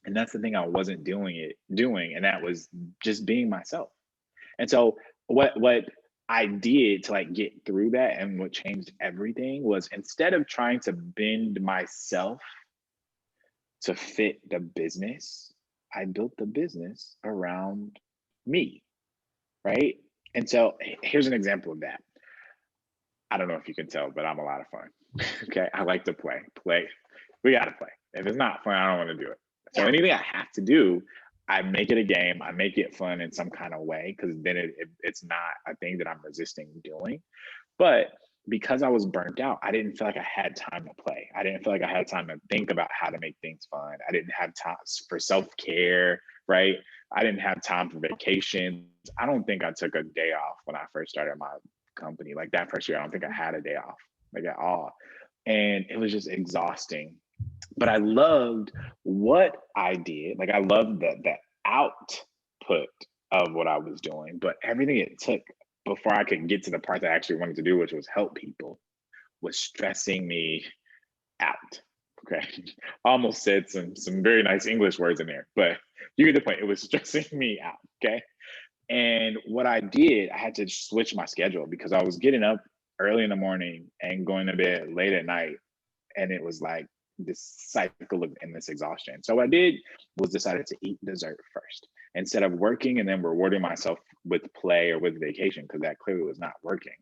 And that's the thing I wasn't doing, and that was just being myself. And so what I did to like get through that and what changed everything was instead of trying to bend myself to fit the business, I built the business around me, right? And so here's an example of that. I don't know if you can tell, but I'm a lot of fun. Okay, I like to play. We gotta play. If it's not fun, I don't want to do it. So anything I have to do, I make it a game. I make it fun in some kind of way because then it's not a thing that I'm resisting doing. But because I was burnt out, I didn't feel like I had time to play. I didn't feel like I had time to think about how to make things fun. I didn't have time for self-care, right? I didn't have time for vacations. I don't think I took a day off when I first started my company. Like that first year, I don't think I had a day off, like at all. And it was just exhausting. But I loved what I did. Like I loved the output of what I was doing, but everything it took before I could get to the part that I actually wanted to do, which was help people, was stressing me out. Okay. I almost said some very nice English words in there, but you get the point. It was stressing me out. Okay. And what I did, I had to switch my schedule because I was getting up early in the morning and going to bed late at night. And it was like this cycle of endless exhaustion. So what I did was decided to eat dessert first instead of working and then rewarding myself with play or with vacation, because that clearly was not working.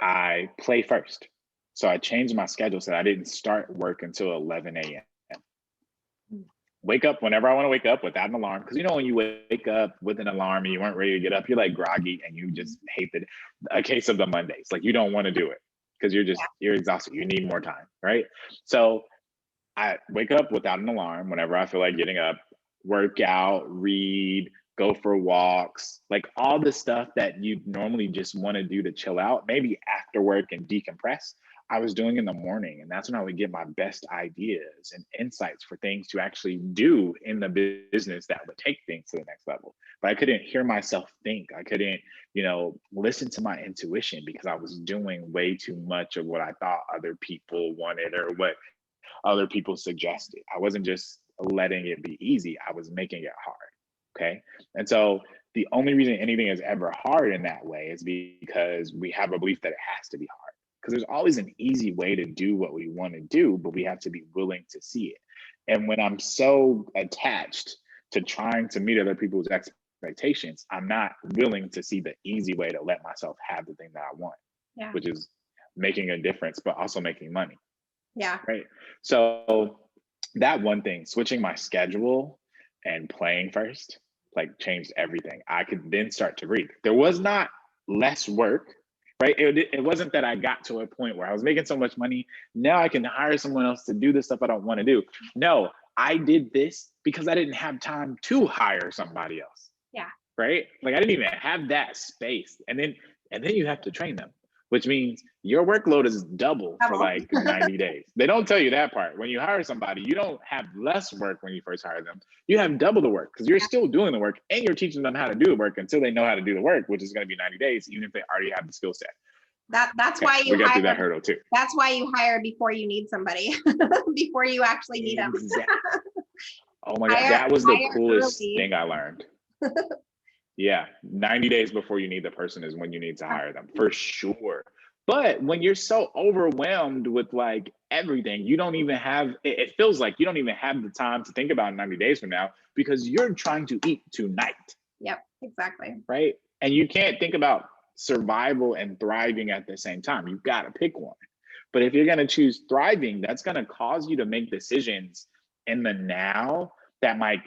I play first. So I changed my schedule so that I didn't start work until 11 a.m. Wake up whenever I want to wake up without an alarm. Because you know, when you wake up with an alarm and you weren't ready to get up, you're like groggy and you just hate a case of the Mondays. Like you don't want to do it because you're exhausted. You need more time, right? So I wake up without an alarm whenever I feel like getting up, work out, read, go for walks, like all the stuff that you normally just want to do to chill out, maybe after work and decompress. I was doing in the morning, and that's when I would get my best ideas and insights for things to actually do in the business that would take things to the next level. But I couldn't hear myself think. I couldn't, listen to my intuition because I was doing way too much of what I thought other people wanted or what other people suggested. I wasn't just letting it be easy. I was making it hard. Okay. And so the only reason anything is ever hard in that way is because we have a belief that it has to be hard. because there's always an easy way to do what we want to do, but we have to be willing to see it. And when I'm so attached to trying to meet other people's expectations, I'm not willing to see the easy way to let myself have the thing that I want, which is making a difference, but also making money. Yeah. Right. So that one thing, switching my schedule and playing first, like changed everything. I could then start to breathe. There was not less work, right? It wasn't that I got to a point where I was making so much money. Now I can hire someone else to do the stuff I don't want to do. No, I did this because I didn't have time to hire somebody else. Yeah. Right. Like I didn't even have that space. And then you have to train them, which means your workload is double for like 90 days. They don't tell you that part. When you hire somebody, you don't have less work when you first hire them. You have double the work because you're still doing the work and you're teaching them how to do the work until they know how to do the work, which is going to be 90 days, even if they already have the skill set. That's why you we got through that hurdle too. That's why you hire before you need somebody, before you actually need them. Oh my God, that was the coolest thing I learned. Yeah, 90 days before you need the person is when you need to hire them, for sure. But when you're so overwhelmed with like everything, you don't even have, it feels like you don't even have the time to think about 90 days from now because you're trying to eat tonight. Yep, exactly. Right? And you can't think about survival and thriving at the same time. You've got to pick one. But if you're going to choose thriving, that's going to cause you to make decisions in the now that might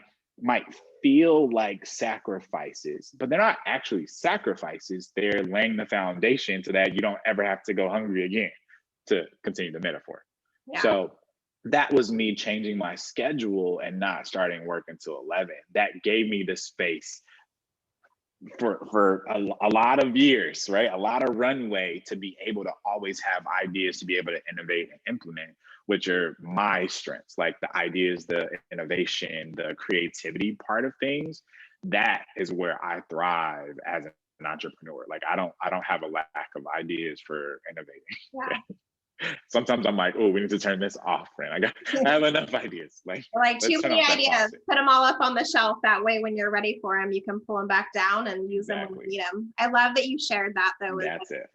feel like sacrifices, but they're not actually sacrifices. They're laying the foundation so that you don't ever have to go hungry again, to continue the metaphor. Yeah. So that was me changing my schedule and not starting work until 11. That gave me the space for a lot of years, right? A lot of runway to be able to always have ideas, to be able to innovate and implement, which are my strengths, like the ideas, the innovation, the creativity part of things. That is where I thrive as an entrepreneur. Like I don't have a lack of ideas for innovating. Yeah. Sometimes I'm like, oh, we need to turn this off, friend. I have enough ideas. Like too many ideas. Put them all up on the shelf. That way, when you're ready for them, you can pull them back down and use them when you need them. I love that you shared that though. That's it.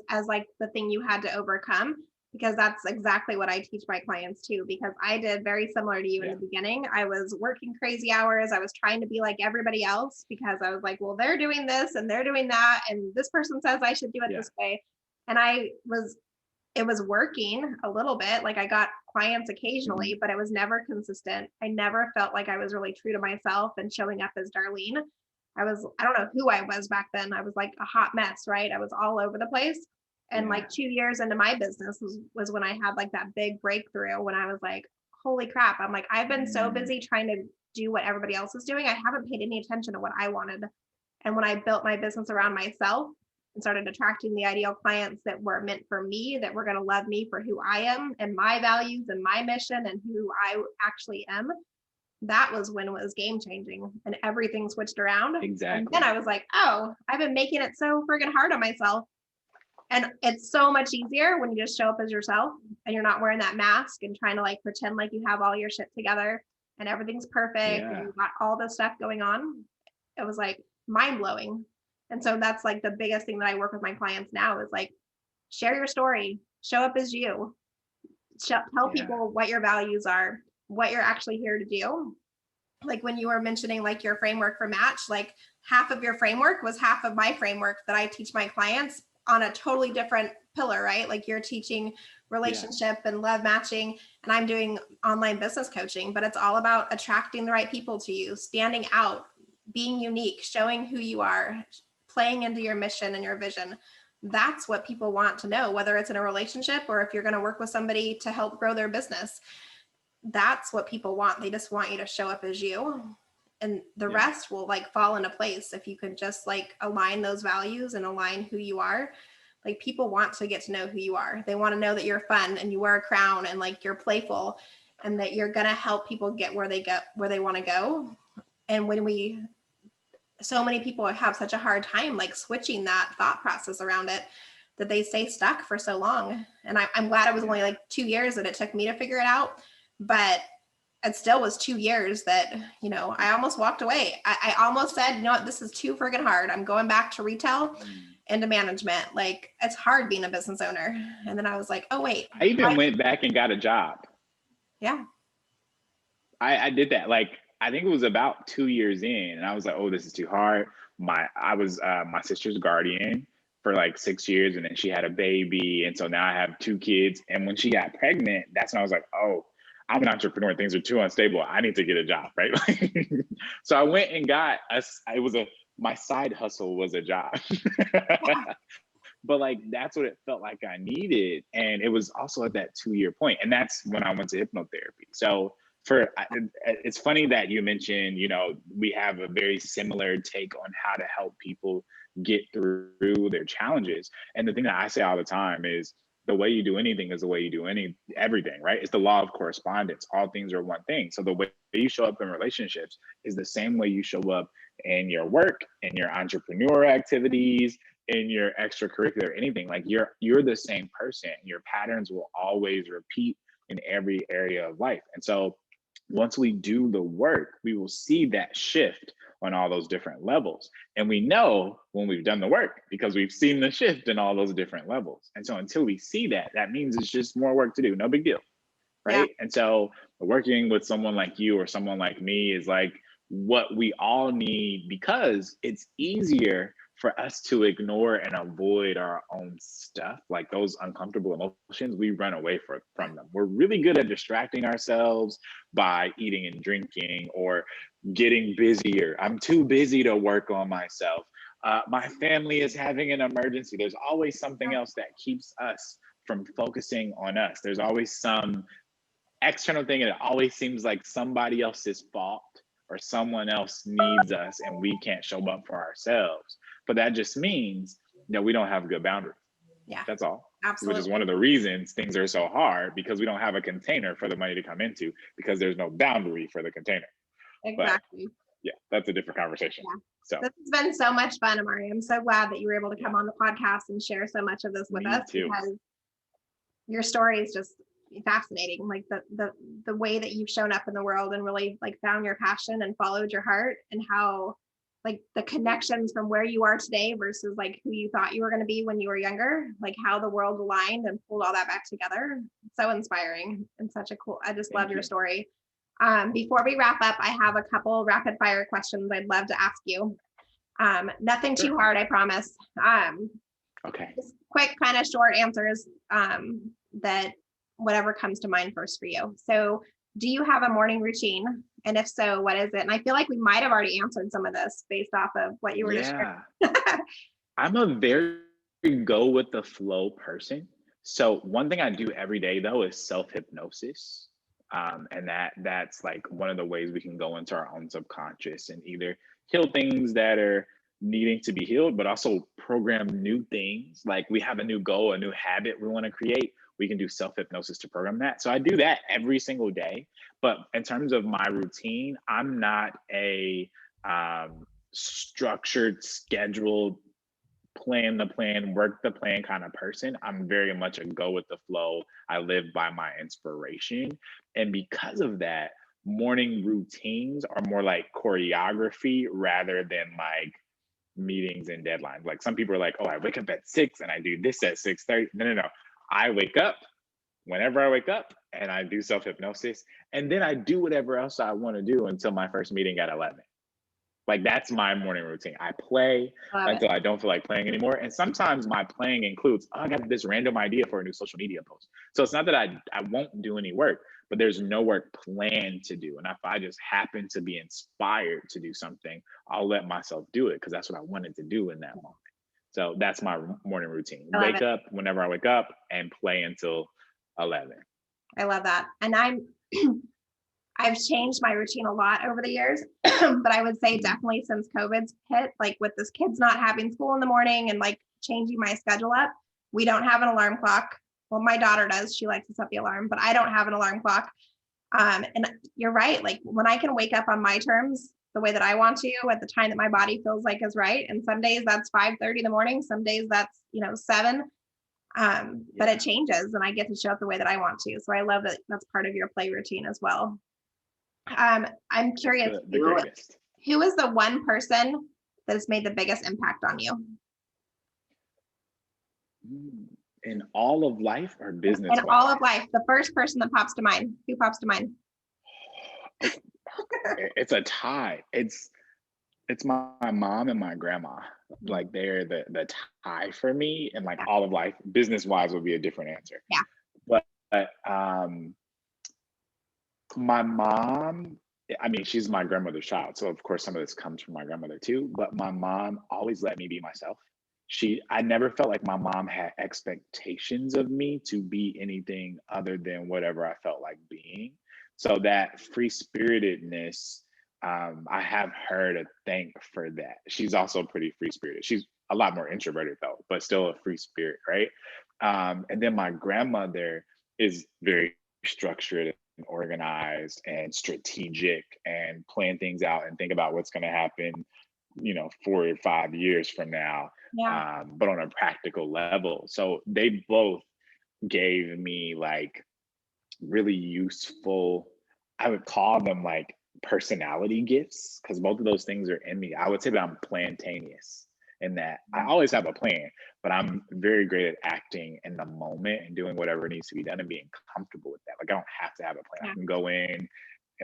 As like the thing you had to overcome, because that's exactly what I teach my clients too. Because I did very similar to you in the beginning. I was working crazy hours. I was trying to be like everybody else because I was like, well, they're doing this and they're doing that, and this person says I should do it this way, and it was working a little bit. Like I got clients occasionally, but it was never consistent. I never felt like I was really true to myself and showing up as Darlene. I don't know who I was back then. I was like a hot mess, right? I was all over the place. And like 2 years into my business was when I had like that big breakthrough, when I was like, holy crap. I'm like, I've been so busy trying to do what everybody else is doing. I haven't paid any attention to what I wanted. And when I built my business around myself and started attracting the ideal clients that were meant for me, that were going to love me for who I am and my values and my mission and who I actually am, that was when it was game changing and everything switched around. Exactly. And then I was like, oh, I've been making it so friggin' hard on myself. And it's so much easier when you just show up as yourself and you're not wearing that mask and trying to like pretend like you have all your shit together and everything's perfect and you've got all this stuff going on. It was like mind blowing. And so that's like the biggest thing that I work with my clients now is like, share your story, show up as you, tell people what your values are, what you're actually here to do. Like when you were mentioning like your framework for Match, like half of your framework was half of my framework that I teach my clients on a totally different pillar, right? Like you're teaching relationship and love matching, and I'm doing online business coaching, but it's all about attracting the right people to you, standing out, being unique, showing who you are, playing into your mission and your vision. That's what people want to know, whether it's in a relationship or if you're going to work with somebody to help grow their business. That's what people want. They just want you to show up as you, and the rest will like fall into place if you can just like align those values and align who you are. Like people want to get to know who you are. They want to know that you're fun and you wear a crown and like you're playful and that you're going to help people get where they want to go. And when so many people have such a hard time like switching that thought process around it, that they stay stuck for so long. And I'm glad it was only like 2 years that it took me to figure it out, but it still was 2 years that, you know, I almost walked away. I almost said, you know what, this is too friggin' hard. I'm going back to retail. into management. Like, it's hard being a business owner. And then I was like, oh wait. I even went back and got a job. Yeah. I did that. Like, I think it was about 2 years in, and I was like, oh, this is too hard. I was my sister's guardian for like 6 years, and then she had a baby, and so now I have 2 kids. And when she got pregnant, that's when I was like, oh, I'm an entrepreneur. Things are too unstable. I need to get a job, right? So I went and got my side hustle was a job. But like, that's what it felt like I needed. And it was also at that 2-year point. And that's when I went to hypnotherapy. So it's funny that you mentioned, we have a very similar take on how to help people get through their challenges. And the thing that I say all the time is, the way you do anything is the way you do everything, right? It's the law of correspondence. All things are one thing. So the way you show up in relationships is the same way you show up in your work, in your entrepreneur activities, in your extracurricular, anything. Like, you're the same person. Your patterns will always repeat in every area of life. And so once we do the work, we will see that shift on all those different levels. And we know when we've done the work because we've seen the shift in all those different levels. And so until we see that, that means it's just more work to do. No big deal, right? Yeah. And so working with someone like you or someone like me is like what we all need, because it's easier for us to ignore and avoid our own stuff, like those uncomfortable emotions. We run away from them. We're really good at distracting ourselves by eating and drinking or getting busier. I'm too busy to work on myself. My family is having an emergency. There's always something else that keeps us from focusing on us. There's always some external thing, and it always seems like somebody else's fault or someone else needs us and we can't show up for ourselves. But that just means that we don't have good boundaries. Yeah, that's all. Absolutely. Which is one of the reasons things are so hard, because we don't have a container for the money to come into, because there's no boundary for the container. Exactly. But, yeah, that's a different conversation. Yeah. So this has been so much fun, Amari. I'm so glad that you were able to come on the podcast and share so much of this with us, because your story is just fascinating. Like the way that you've shown up in the world and really like found your passion and followed your heart, and how like the connections from where you are today versus like who you thought you were going to be when you were younger, like how the world aligned and pulled all that back together. So inspiring and such a cool, I just love your story. Before we wrap up, I have a couple rapid fire questions I'd love to ask you. Nothing too hard, I promise. Okay. Just quick, kind of short answers, that whatever comes to mind first for you. So do you have a morning routine? And if so, what is it? And I feel like we might have already answered some of this based off of what you were just sharing. I'm a very go with the flow person. So one thing I do every day though is self-hypnosis. And that's like one of the ways we can go into our own subconscious and either heal things that are needing to be healed, but also program new things. Like we have a new goal, a new habit we want to create. We can do self-hypnosis to program that. So I do that every single day. But in terms of my routine, I'm not a structured, scheduled, plan the plan, work the plan kind of person. I'm very much a go with the flow. I live by my inspiration. And because of that, morning routines are more like choreography rather than like meetings and deadlines. Like some people are like, oh, I wake up at 6 and I do this at 6:30. No. I wake up whenever I wake up and I do self-hypnosis. And then I do whatever else I want to do until my first meeting at 11. Like that's my morning routine. I play until I don't feel like playing anymore. And sometimes my playing includes, oh, I got this random idea for a new social media post. So it's not that I won't do any work, but there's no work planned to do. And if I just happen to be inspired to do something, I'll let myself do it because that's what I wanted to do in that moment. So that's my morning routine. Wake up whenever I wake up and play until 11. I love that. And I've changed my routine a lot over the years, but I would say definitely since COVID's hit, like with this kids not having school in the morning and like changing my schedule up, we don't have an alarm clock. Well, my daughter does. She likes to set the alarm, but I don't have an alarm clock. And you're right. Like when I can wake up on my terms, the way that I want to at the time that my body feels like is right. And some days that's 5:30 in the morning. Some days that's, 7. But it changes and I get to show up the way that I want to. So I love that that's part of your play routine as well. I'm curious, who is the one person that has made the biggest impact on you? In all of life or business In wise? all of life, the first person that pops to mind. Who pops to mind? It's a tie. It's my mom and my grandma. Like they're the tie for me, and like all of life. Business wise would be a different answer. Yeah. But my mom, I mean, she's my grandmother's child, so of course some of this comes from my grandmother too. But my mom always let me be myself. I never felt like my mom had expectations of me to be anything other than whatever I felt like being. So that free spiritedness, I have her to thank for that. She's also pretty free spirited. She's a lot more introverted though, but still a free spirit, right? And then my grandmother is very structured and organized and strategic and plan things out and think about what's going to happen, 4 or 5 years from now, but on a practical level. So they both gave me like really useful, I would call them like personality gifts, because both of those things are in me. I would say that I'm plantaneous in that I always have a plan, but I'm very great at acting in the moment and doing whatever needs to be done and being comfortable with that. Like I don't have to have a plan. I can go in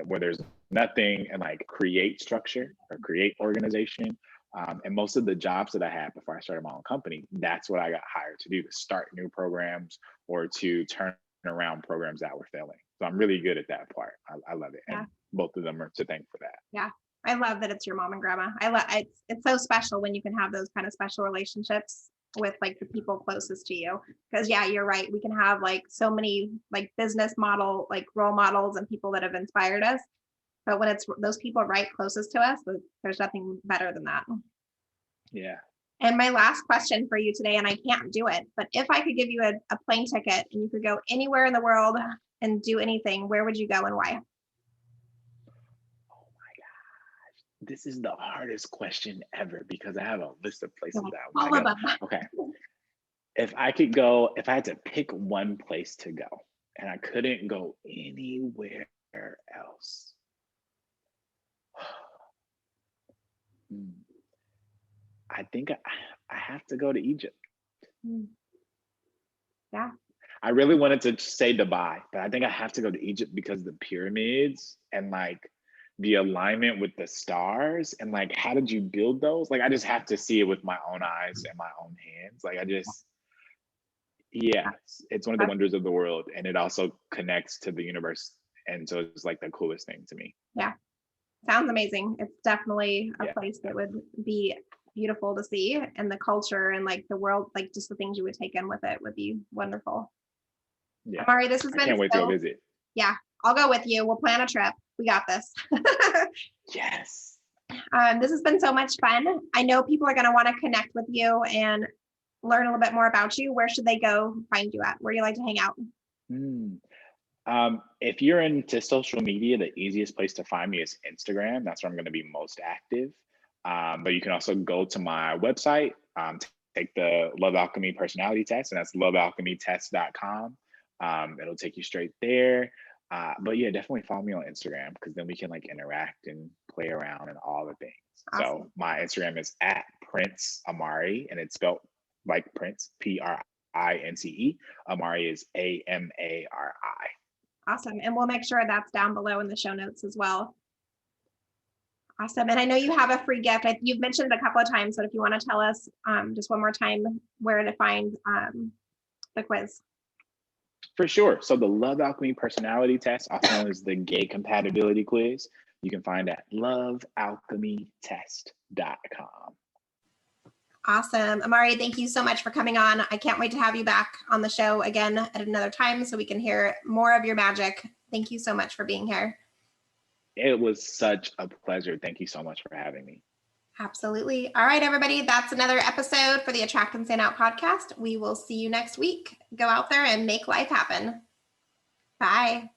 where there's nothing and like create structure or create organization. And most of the jobs that I had before I started my own company, that's what I got hired to do, to start new programs or to turn around programs that were failing. So I'm really good at that part. I love it. And both of them are to thank for that. Yeah. I love that it's your mom and grandma. It's so special when you can have those kind of special relationships with like the people closest to you. Because you're right. We can have like so many like business model, like role models and people that have inspired us. But when it's those people right closest to us, there's nothing better than that. Yeah. And my last question for you today, and I can't do it, but if I could give you a plane ticket and you could go anywhere in the world and do anything, where would you go and why? This is the hardest question ever because I have a list of places that I All want of to go. them. Okay. If I had to pick one place to go and I couldn't go anywhere else, I think I have to go to Egypt. Yeah. I really wanted to say Dubai, but I think I have to go to Egypt because the pyramids and like the alignment with the stars and like how did you build those? Like I just have to see it with my own eyes and my own hands. Like it's one of the wonders of the world, and it also connects to the universe, and so it's like the coolest thing to me. Yeah, sounds amazing. It's definitely a place that would be beautiful to see, and the culture and like the world, like just the things you would take in with it would be wonderful. Yeah, Amari, this has been. I can't wait to go visit. Yeah, I'll go with you. We'll plan a trip. We got this. Yes. This has been so much fun. I know people are going to want to connect with you and learn a little bit more about you. Where should they go find you at? Where do you like to hang out? If you're into social media, the easiest place to find me is Instagram. That's where I'm going to be most active. But you can also go to my website, take the Love Alchemy personality test, and that's lovealchemytest.com. It'll take you straight there. But yeah, definitely follow me on Instagram because then we can like interact and play around and all the things. Awesome. So my Instagram is at Prince Amari, and it's spelled like Prince, Prince. Amari is Amari. Awesome. And we'll make sure that's down below in the show notes as well. Awesome. And I know you have a free gift. You've mentioned it a couple of times, but if you want to tell us just one more time where to find the quiz. For sure. So the Love Alchemy personality test, also known as the Gay Compatibility quiz, you can find at lovealchemytest.com. Awesome. Amari, thank you so much for coming on. I can't wait to have you back on the show again at another time so we can hear more of your magic. Thank you so much for being here. It was such a pleasure. Thank you so much for having me. Absolutely. All right, everybody. That's another episode for the Attract and Stand Out podcast. We will see you next week. Go out there and make life happen. Bye.